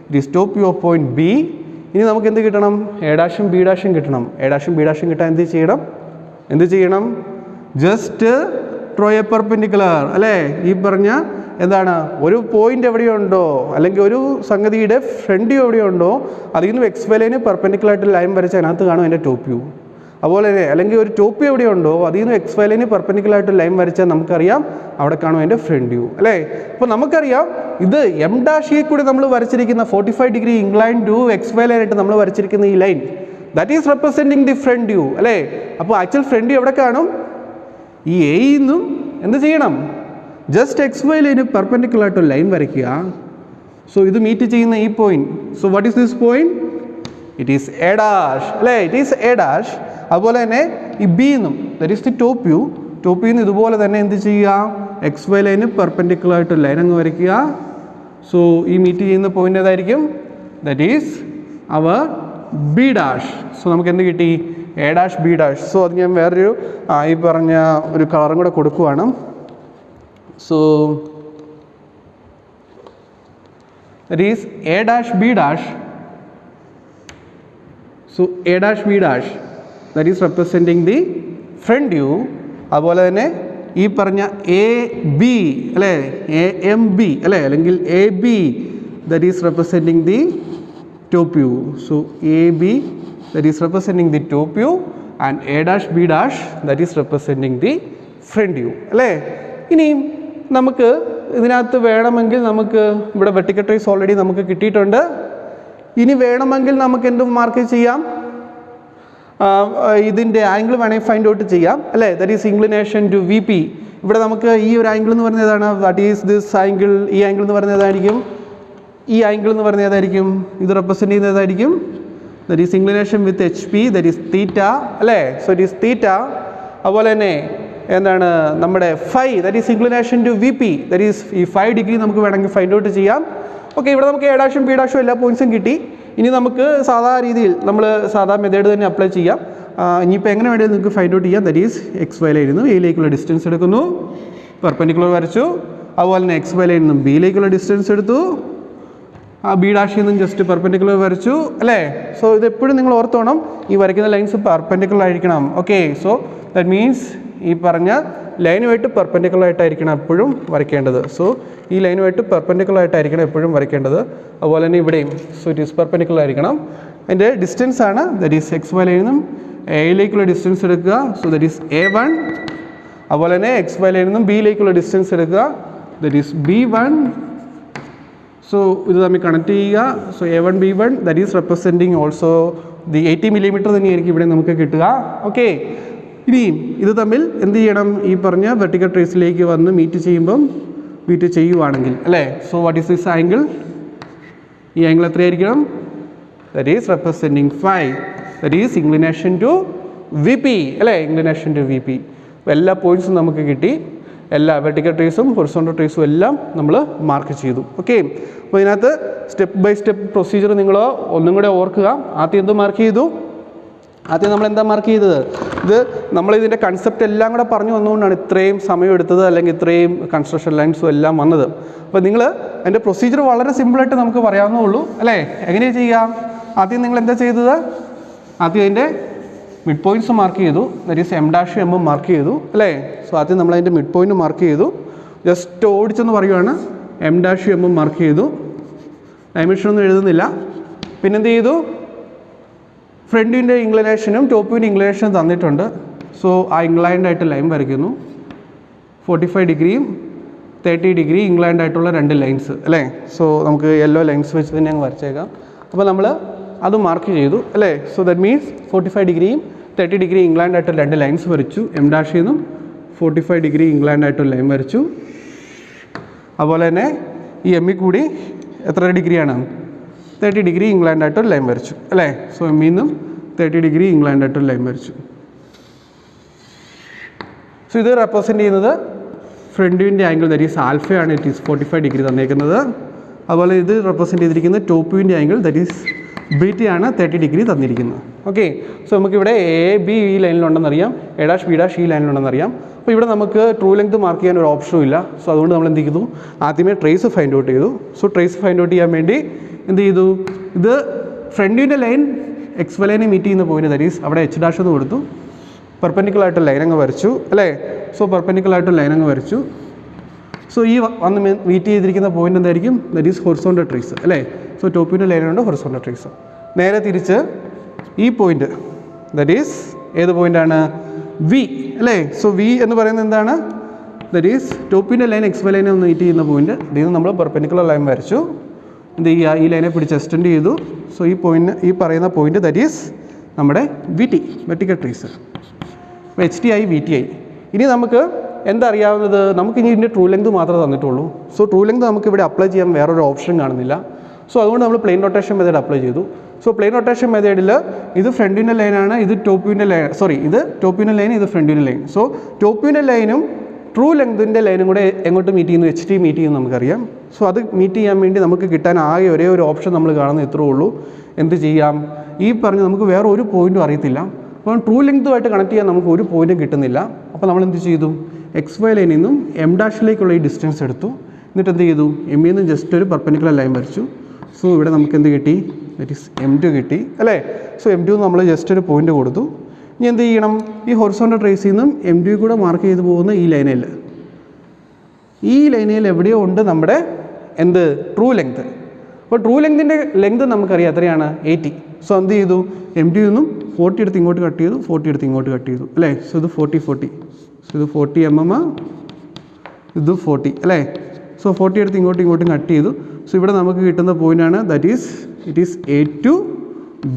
it is top view of point B. ഇനി നമുക്ക് എന്ത് കിട്ടണം? A' B' കിട്ടണം. A' B' കിട്ടാൻ എന്ത് ചെയ്യണം? ജസ്റ്റ് ഡ്രോ എ പെർപെൻഡിക്കുലർ അല്ലേ? ഈ പറഞ്ഞ എന്താണ്, ഒരു പോയിന്റ് എവിടെയുണ്ടോ അല്ലെങ്കിൽ ഒരു സംഗതിയുടെ ഫ്രണ്ട് വ്യൂ എവിടെയുണ്ടോ അതിൽ നിന്ന് XY ലൈന് പെർപെൻഡിക്കുലറായിട്ട് ലൈൻ വരച്ച് അതിനകത്ത് കാണും അതിൻ്റെ ടോപ്പ് വ്യൂ. അതുപോലെ തന്നെ അല്ലെങ്കിൽ ഒരു ടോപ്പ് വ്യൂ എവിടെയുണ്ടോ അതിൽ നിന്ന് XY ലൈന് പെർപെൻഡിക്കുലറായിട്ട് ലൈൻ വരച്ചാൽ നമുക്കറിയാം അവിടെ കാണും അതിൻ്റെ ഫ്രണ്ട് വ്യൂ അല്ലേ? അപ്പോൾ നമുക്കറിയാം ഇത് M' കൂടി നമ്മൾ വരച്ചിരിക്കുന്ന 45 ഡിഗ്രി ഇൻക്ലൈൻ ടു XY ലൈനായിട്ട് നമ്മൾ വരച്ചിരിക്കുന്ന ഈ line, that is representing the front view അല്ലേ? അപ്പോൾ ആക്ച്വൽ ഫ്രണ്ട് വ്യൂ എവിടെ കാണും? ഈ Aയിൽ നിന്നും എന്ത് ചെയ്യണം? ജസ്റ്റ് XY ലൈന് പെർപെൻഡിക്കുലറായിട്ട് ലൈൻ വരയ്ക്കുക. സോ ഇത് മീറ്റ് ചെയ്യുന്ന ഈ point, so what is this point? It is A' അല്ലേ? It is A'. അതുപോലെ തന്നെ ഈ B നിന്നും that is the top view, ടോപ്പിൽ നിന്ന് ഇതുപോലെ തന്നെ എന്ത് ചെയ്യുക? XY ലൈന് പെർപെൻഡിക്കുലറായിട്ട് ലൈൻ അങ്ങ് വരയ്ക്കുക. സോ ഈ മീറ്റ് ചെയ്യുന്ന പോയിന്റ് ഏതായിരിക്കും? That is our B'. So നമുക്ക് എന്ത് കിട്ടി? A' B'. സോ അത് ഞാൻ വേറൊരു ഈ പറഞ്ഞ ഒരു കളറും കൂടെ കൊടുക്കുവാണ്. So that is A' B'. So A' B', that is representing the front view. അതുപോലെ തന്നെ ഈ പറഞ്ഞ AB അല്ലേ? AMB അല്ലേ? അല്ലെങ്കിൽ AB, that is representing the top view. So AB, that is representing the top view and A' B', that is representing the front view അല്ലേ? ഇനിയും നമുക്ക് ഇതിനകത്ത് വേണമെങ്കിൽ നമുക്ക് ഇവിടെ വെർട്ടിക്കൽ ട്രേസ് ഓൾറെഡി നമുക്ക് കിട്ടിയിട്ടുണ്ട്. ഇനി വേണമെങ്കിൽ നമുക്ക് എന്ത് മാർക്ക് ചെയ്യാം? ഇതിൻ്റെ ആംഗിൾ വേണമെങ്കിൽ ഫൈൻഡ് ഔട്ട് ചെയ്യാം അല്ലേ? That is inclination to VP. ഇവിടെ നമുക്ക് ഈ ഒരു ആംഗിൾ എന്ന് പറയുന്നത് ഏതാണ്? That is this angle. ഈ ആംഗിൾ എന്ന് പറയുന്നത് ഏതായിരിക്കും? ഈ ആംഗിൾ എന്ന് പറയുന്നത് ഏതായിരിക്കും? ഇത് റെപ്രസെൻറ്റ് ചെയ്യുന്നത് ഏതായിരിക്കും? That is inclination with HP, that is theta അല്ലേ? So it is theta. അതുപോലെ തന്നെ എന്താണ് നമ്മുടെ phi, that is inclination to VP, that is ഈ 5 ഡിഗ്രി നമുക്ക് വേണമെങ്കിൽ ഫൈൻഡ് ഔട്ട് ചെയ്യാം. ഓക്കെ, ഇവിടെ നമുക്ക് A' B' എല്ലാ പോയിൻറ്റ്സും കിട്ടി. ഇനി നമുക്ക് സാധാ രീതിയിൽ നമ്മൾ സാധാ മെത്തേഡ് തന്നെ അപ്ലൈ ചെയ്യാം. ഇനിയിപ്പോൾ എങ്ങനെ വേണമെങ്കിലും നിങ്ങൾക്ക് ഫൈൻഡ് ഔട്ട് ചെയ്യാം. ദറ്റ് ഈസ് XY ലൈനിൽ നിന്ന് Aയിലേക്കുള്ള ഡിസ്റ്റൻസ് എടുക്കുന്നു, പെർപെൻഡിക്കുലർ വരച്ചു. അതുപോലെ തന്നെ XY ലൈനിൽ നിന്നും Bയിലേക്കുള്ള ഡിസ്റ്റൻസ് എടുത്തു, B' നിന്നും ജസ്റ്റ് പെർപെൻഡിക്കുലർ വരച്ചു അല്ലേ? സോ ഇത് എപ്പോഴും നിങ്ങൾ ഓർത്തോണം, ഈ വരയ്ക്കുന്ന ലൈൻസ് പെർപെൻഡിക്കുലർ ആയിരിക്കണം. ഓക്കെ, സോ ദാറ്റ് മീൻസ് ഈ പറഞ്ഞ ലൈനുമായിട്ട് പെർപെൻഡിക്കുലർ ആയിട്ടായിരിക്കണം എപ്പോഴും വരയ്ക്കേണ്ടത്. സോ ഈ ലൈനുമായിട്ട് പെർപെൻഡിക്കുലർ ആയിട്ടായിരിക്കണം എപ്പോഴും വരയ്ക്കേണ്ടത്. അതുപോലെ തന്നെ ഇവിടെയും സോ ഇറ്റ് ഈസ് പെർപെൻഡിക്കുലർ ആയിരിക്കണം. അതിൻ്റെ ഡിസ്റ്റൻസ് ആണ് ദറ്റ് ഈസ് XY ലൈനിൽ നിന്നും Aയിലേക്കുള്ള ഡിസ്റ്റൻസ് എടുക്കുക. So that is A1. അതുപോലെ തന്നെ XY ലൈനിൽ നിന്നും Bയിലേക്കുള്ള ഡിസ്റ്റൻസ് എടുക്കുക. That is B1. സോ ഇത് തമ്മിൽ കണക്ട് ചെയ്യുക. So A1 B1 that is representing also the 80 millimetre തന്നെയായിരിക്കും ഇവിടെ നമുക്ക് കിട്ടുക. ഓക്കെ, ഇനി ഇത് തമ്മിൽ എന്ത് ചെയ്യണം? ഈ പറഞ്ഞ വെർട്ടിക്കൽ ട്രേസിലേക്ക് വന്ന് മീറ്റ് ചെയ്യുവാണെങ്കിൽ അല്ലേ? So what is this angle? ഈ ആംഗിൾ എത്രയായിരിക്കണം? That is representing 5, that is inclination to VP അല്ലേ? Inclination to VP. എല്ലാ പോയിൻറ്റ്സും നമുക്ക് കിട്ടി. എല്ലാ വെർട്ടിക്കൽ ട്രേസും ഹൊറിസോണ്ടൽ ട്രേസും എല്ലാം നമ്മൾ മാർക്ക് ചെയ്തു. ഓക്കെ, അപ്പോൾ ഇതിനകത്ത് സ്റ്റെപ്പ് ബൈ സ്റ്റെപ്പ് പ്രൊസീജിയർ നിങ്ങൾ ഒന്നും കൂടെ ഓർക്കുക. ആദ്യം എന്ത് മാർക്ക് ചെയ്തു? ആദ്യം നമ്മൾ എന്താ മാർക്ക് ചെയ്തത്? ഇത് നമ്മളിതിൻ്റെ കൺസെപ്റ്റ് എല്ലാം കൂടെ പറഞ്ഞു വന്നുകൊണ്ടാണ് ഇത്രയും സമയം എടുത്തത്, അല്ലെങ്കിൽ ഇത്രയും കൺസ്ട്രക്ഷൻ ലൈൻസും എല്ലാം വന്നത്. അപ്പോൾ നിങ്ങൾ അതിൻ്റെ പ്രൊസീജിയർ വളരെ സിമ്പിളായിട്ട് നമുക്ക് പറയാവുന്നേ ഉള്ളൂ അല്ലേ? എങ്ങനെയാണ് ചെയ്യുക? ആദ്യം നിങ്ങൾ എന്താ ചെയ്തത്? ആദ്യം അതിൻ്റെ മിഡ് പോയിൻറ്റ്സ് മാർക്ക് ചെയ്തു, ദാറ്റ് ഈസ് എം ഡാഷ് എമ്മും മാർക്ക് ചെയ്തു അല്ലേ. സോ ആദ്യം നമ്മൾ അതിൻ്റെ മിഡ് പോയിൻറ്റ് മാർക്ക് ചെയ്തു, ജസ്റ്റ് ഓടിച്ചെന്ന് പറയുവാണ്, എം ഡാഷ് എമ്മും മാർക്ക് ചെയ്തു, ഡയമെൻഷൻ ഒന്നും എഴുതുന്നില്ല. പിന്നെന്ത് ചെയ്തു, ഫ്രണ്ട് വ്യൂവിൻ്റെ ഇൻക്ലിനേഷനും ടോപ്പ് വ്യൂവിൻ്റെ ഇൻക്ലിനേഷനും തന്നിട്ടുണ്ട്. സോ ആ ഇൻക്ലൈൻഡ് ആയിട്ട് ലൈൻ വരയ്ക്കുന്നു, 45 ഡിഗ്രിയും 30 ഡിഗ്രി ഇൻക്ലൈൻഡ് ആയിട്ടുള്ള 2 ലൈൻസ് അല്ലേ. സോ നമുക്ക് യെല്ലോ ലൈൻസ് വെച്ച് തന്നെ അങ്ങ് വരച്ചേക്കാം. അപ്പോൾ നമ്മൾ അത് മാർക്ക് ചെയ്തു അല്ലേ. സോ ദാറ്റ് മീൻസ് 45 ഡിഗ്രിയും 30 ഡിഗ്രി ഇൻക്ലൈൻഡ് ആയിട്ട് 2 ലൈൻസ് വരച്ചു. എം ഡാഷിൽ നിന്നും 45 ഡിഗ്രി ഇൻക്ലൈൻഡ് ആയിട്ട് ലൈൻ വരച്ചു. അതുപോലെ തന്നെ ഈ എമ്മിൽ കൂടി എത്ര ഡിഗ്രിയാണ്, 30 ഡിഗ്രി ഇൻക്ലൈൻഡ് ആയിട്ട് ലൈൻ വരച്ചു അല്ലേ. സോ എമ്മിൽ നിന്നും 30 ഡിഗ്രി ഇൻക്ലൈൻഡ് ആയിട്ട് ലൈൻ വരച്ചു. സോ ഇത് റെപ്രസെൻറ്റ് ചെയ്യുന്നത് ഫ്രണ്ട് വ്യൂവിൻ്റെ ആംഗിൾ ദാറ്റ് ഈസ് ആൽഫയാണ്, ഇറ്റ് ഈസ് 45 ഡിഗ്രി തന്നേക്കുന്നത്. അതുപോലെ ഇത് റെപ്രസെൻറ്റ് ചെയ്തിരിക്കുന്നത് ടോപ്പ് വ്യൂവിൻ്റെ ആംഗിൾ ദാറ്റ് ഈസ് ബീറ്റയാണ്, 30 ഡിഗ്രി തന്നിരിക്കുന്നത്. ഓക്കെ, സോ നമുക്കിവിടെ എ ബി ഈ ലൈനിലുണ്ടെന്നറിയാം, എ ഡാഷ് ബി ഡാഷ് ഈ ലൈനിലുണ്ടെന്നറിയാം. അപ്പോൾ ഇവിടെ നമുക്ക് ട്രൂ ലെങ്ത് മാർക്ക് ചെയ്യാൻ ഒരു ഓപ്ഷനും ഇല്ല. സോ അതുകൊണ്ട് നമ്മൾ എന്ത് ചെയ്തു, ആദ്യമേ ട്രേസ് ഫൈൻഡ് ഔട്ട് ചെയ്തു. സോ ട്രേസ് ഫൈൻഡ് ഔട്ട് ചെയ്യാൻ വേണ്ടി എന്ത് ചെയ്തു, ഇത് ഫ്രണ്ട് വ്യൂവിൻ്റെ ലൈൻ എക്സ് വൈ ലൈനെ മീറ്റ് ചെയ്യുന്ന പോയിന്റ് ദാറ്റ് ഈസ് അവിടെ എച്ച് ഡാഷ് എന്ന് കൊടുത്തു, പെർപെൻഡിക്കുലർ ആയിട്ട് ലൈൻ അങ്ങ് വരച്ചു അല്ലേ. സോ പെർപെൻഡിക്കുലർ ആയിട്ട് ലൈൻ അങ്ങ് വരച്ചു. സോ ഈ വന്ന് മീറ്റ് ചെയ്തിരിക്കുന്ന പോയിന്റ് എന്തായിരിക്കും, ദാറ്റ് ഈസ് ഹൊറിസോണ്ടൽ ട്രേസ് അല്ലേ. സോ ടോപ്പിൻ്റെ ലൈനുണ്ട് ഹൊറിസോണ്ടൽ ട്രേസ്. നേരെ തിരിച്ച് ഈ പോയിന്റ് ദാറ്റ് ഈസ് ഏത് പോയിൻ്റാണ്, വി അല്ലേ. സോ വി എന്ന് പറയുന്നത് എന്താണ്, ദാറ്റ് ഈസ് ടോപ്പിൻ്റെ ലൈൻ എക്സ് വൈ ലൈനെ ഒന്ന് മീറ്റ് ചെയ്യുന്ന പോയിന്റ്. ഇതിൽ നിന്ന് നമ്മൾ പെർപെൻഡിക്കുലർ ലൈൻ വരച്ചു. എന്ത് ചെയ്യുക, ഈ ലൈനെ പിടിച്ച് എക്സ്റ്റെൻഡ് ചെയ്തു. സോ ഈ പോയിന്റ്, ഈ പറയുന്ന പോയിന്റ് ദാറ്റ് ഈസ് നമ്മുടെ വി ടി, വെർട്ടിക്കൽ ട്രേസ്. അപ്പോൾ എച്ച് ടി ആയി വി ടി ആയി. ഇനി നമുക്ക് എന്താ അറിയാവുന്നത്, നമുക്കിനി ഇതിൻ്റെ ട്രൂ ലെങ്ത് മാത്രമേ തന്നിട്ടുള്ളൂ. സോ ട്രൂ ലെങ്ത് നമുക്ക് ഇവിടെ അപ്ലൈ ചെയ്യാൻ വേറൊരു ഓപ്ഷൻ കാണുന്നില്ല. സോ അതുകൊണ്ട് നമ്മൾ പ്ലെയിൻ റൊട്ടേഷൻ മെത്തേഡ് അപ്ലൈ ചെയ്തു. സോ പ്ലെയിൻ റൊട്ടേഷൻ മെത്തേഡിൽ ഇത് ഫ്രണ്ടിൻ്റെ ലൈനാണ്, ഇത് ടോപ്പ് വ്യൂവിൻ്റെ ലൈൻ, സോറി ഇത് ടോപ്പ് വ്യൂവിൻ്റെ ലൈൻ, ഇത് ഫ്രണ്ട് വ്യൂവിൻ്റെ ലൈൻ. സോ ടോപ്പ് വ്യൂവിൻ്റെ ലൈനും ട്രൂ ലെങ്തിൻ്റെ ലൈനും കൂടെ എങ്ങോട്ട് മീറ്റ് ചെയ്യുന്നു, എച്ച് ടി മീറ്റ് ചെയ്യുന്നു നമുക്കറിയാം. സോ അത് മീറ്റ് ചെയ്യാൻ വേണ്ടി നമുക്ക് കിട്ടാൻ ആകെ ഒരേ ഒരു ഓപ്ഷൻ നമ്മൾ കാണുന്നത് ഇത്രേ ഉള്ളൂ. എന്ത് ചെയ്യാം, ഈ പറഞ്ഞ് നമുക്ക് വേറെ ഒരു പോയിൻറ്റും അറിയത്തില്ല. അപ്പോൾ ട്രൂ ലെങ്തുമായിട്ട് കണക്ട് ചെയ്യാൻ നമുക്ക് ഒരു പോയിൻറ്റും കിട്ടുന്നില്ല. അപ്പോൾ നമ്മൾ എന്ത് ചെയ്തു, എക്സ് വൈ ലൈനിൽ നിന്നും എം ഡാഷിലേക്കുള്ള ഈ ഡിസ്റ്റൻസ് എടുത്തു. എന്നിട്ട് എന്ത് ചെയ്തു, എമ്മിൽ നിന്ന് ജസ്റ്റ് ഒരു പെർപെൻഡിക്കുലർ ലൈൻ വരച്ചു. സോ ഇവിടെ നമുക്ക് എന്ത് കിട്ടി, ദാറ്റ് ഈസ് M2 കിട്ടി അല്ലേ. സോ M2 നമ്മൾ ജസ്റ്റ് ഒരു പോയിന്റ് കൊടുത്തു. ഇനി എന്ത് ചെയ്യണം, ഈ ഹൊറിസോണ്ടൽ ട്രേസിൽ നിന്നും M2 കൂടെ മാർക്ക് ചെയ്ത് പോകുന്ന ഈ ലൈനിൽ, ഈ ലൈനിൽ എവിടെയോ ഉണ്ട് നമ്മുടെ എന്ത്, ട്രൂ ലെങ്ത്. അപ്പോൾ ട്രൂ ലെങ്തിൻ്റെ ലെങ്ത് നമുക്കറിയാം എത്രയാണ്, 80. സോ എന്ത് ചെയ്തു, M2 നിന്നും 40 എടുത്ത് ഇങ്ങോട്ട് കട്ട് ചെയ്തു, 40 എടുത്ത് ഇങ്ങോട്ട് കട്ട് ചെയ്തു അല്ലേ. സോ ഇത് 40. സോ ഇത് 40 mm, ഇത് 40 അല്ലേ. സോ 40 എടുത്ത് ഇങ്ങോട്ടും കട്ട് ചെയ്തു. സോ ഇവിടെ നമുക്ക് കിട്ടുന്ന പോയിൻ്റാണ് that is it is A2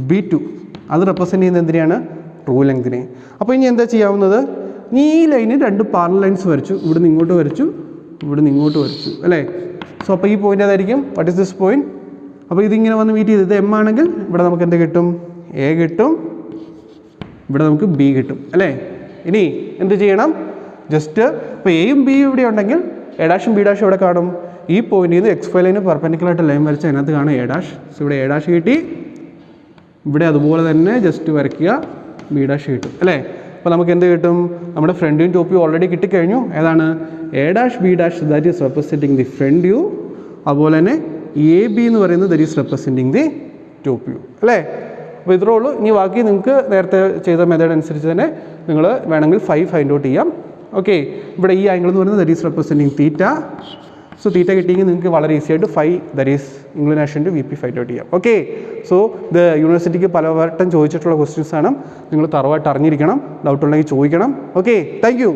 B2. അത് റെപ്രസെൻറ്റ് ചെയ്യുന്നത് എന്തിനാണ്, ട്രൂ ലെങ്തിനെ. അപ്പോൾ ഇനി എന്താ ചെയ്യാവുന്നത്, ഈ ലൈന് 2 പാരലൽ ലൈൻസ് വരച്ചു, ഇവിടുന്ന് ഇങ്ങോട്ട് വരച്ചു, ഇവിടുന്ന് ഇങ്ങോട്ട് വരച്ചു അല്ലേ. സോ അപ്പോൾ ഈ പോയിൻ്റ് ഏതായിരിക്കും, വാട്ട് ഈസ് ദിസ് പോയിൻറ്റ്. അപ്പോൾ ഇതിങ്ങനെ വന്ന് മീറ്റ് ചെയ്ത്, ഇത് M ആണെങ്കിൽ ഇവിടെ നമുക്ക് എന്ത് കിട്ടും, A കിട്ടും, ഇവിടെ നമുക്ക് B കിട്ടും അല്ലേ. ഇനി എന്ത് ചെയ്യണം, ജസ്റ്റ് ഇപ്പോൾ എയും ബിയും ഇവിടെ ഉണ്ടെങ്കിൽ എ ഡാഷും ബി ഡാഷും ഇവിടെ കാണും. ഈ പോയിന്റിൽ നിന്ന് എക്സ് വൈ ലൈന് പെർപെൻഡിക്കുലറായിട്ട് ലൈൻ വരച്ച് അതിനകത്ത് കാണും എ ഡാഷ്. സോ ഇവിടെ എ ഡാഷ് കിട്ടി, ഇവിടെ അതുപോലെ തന്നെ ജസ്റ്റ് വരയ്ക്കുക, ബി ഡാഷ് കിട്ടും അല്ലേ. അപ്പോൾ നമുക്ക് എന്ത് കിട്ടും, നമ്മുടെ front view top view already കിട്ടിക്കഴിഞ്ഞു. ഏതാണ്, A dash B dash that is representing the front view. അതുപോലെ തന്നെ എ ബി എന്ന് പറയുന്നത് that is representing the top view അല്ലേ. അപ്പോൾ ഇത്രേ ഉള്ളൂ. ഇനി ബാക്കി നിങ്ങൾക്ക് നേരത്തെ ചെയ്ത മെത്തേഡ് അനുസരിച്ച് തന്നെ നിങ്ങൾ വേണമെങ്കിൽ 5 ഫൈൻഡ് ഔട്ട് ചെയ്യാം. ഓക്കെ, ഇവിടെ ഈ ആംഗിൾ എന്ന് പറയുന്നത് that is representing theta. So theta കിട്ടിയെങ്കിൽ നിങ്ങൾക്ക് വളരെ ഈസി ആയിട്ട് 5 that is inclination to VP find out ചെയ്യാം. ഓക്കെ, സോ ഇത് യൂണിവേഴ്സിറ്റിക്ക് പലവട്ടം ചോദിച്ചിട്ടുള്ള ക്വസ്റ്റ്യൻസ് ആണ്. നിങ്ങൾ തറവായിട്ട് അറിഞ്ഞിരിക്കണം, ഡൗട്ട് ഉണ്ടെങ്കിൽ ചോദിക്കണം. Okay, thank you.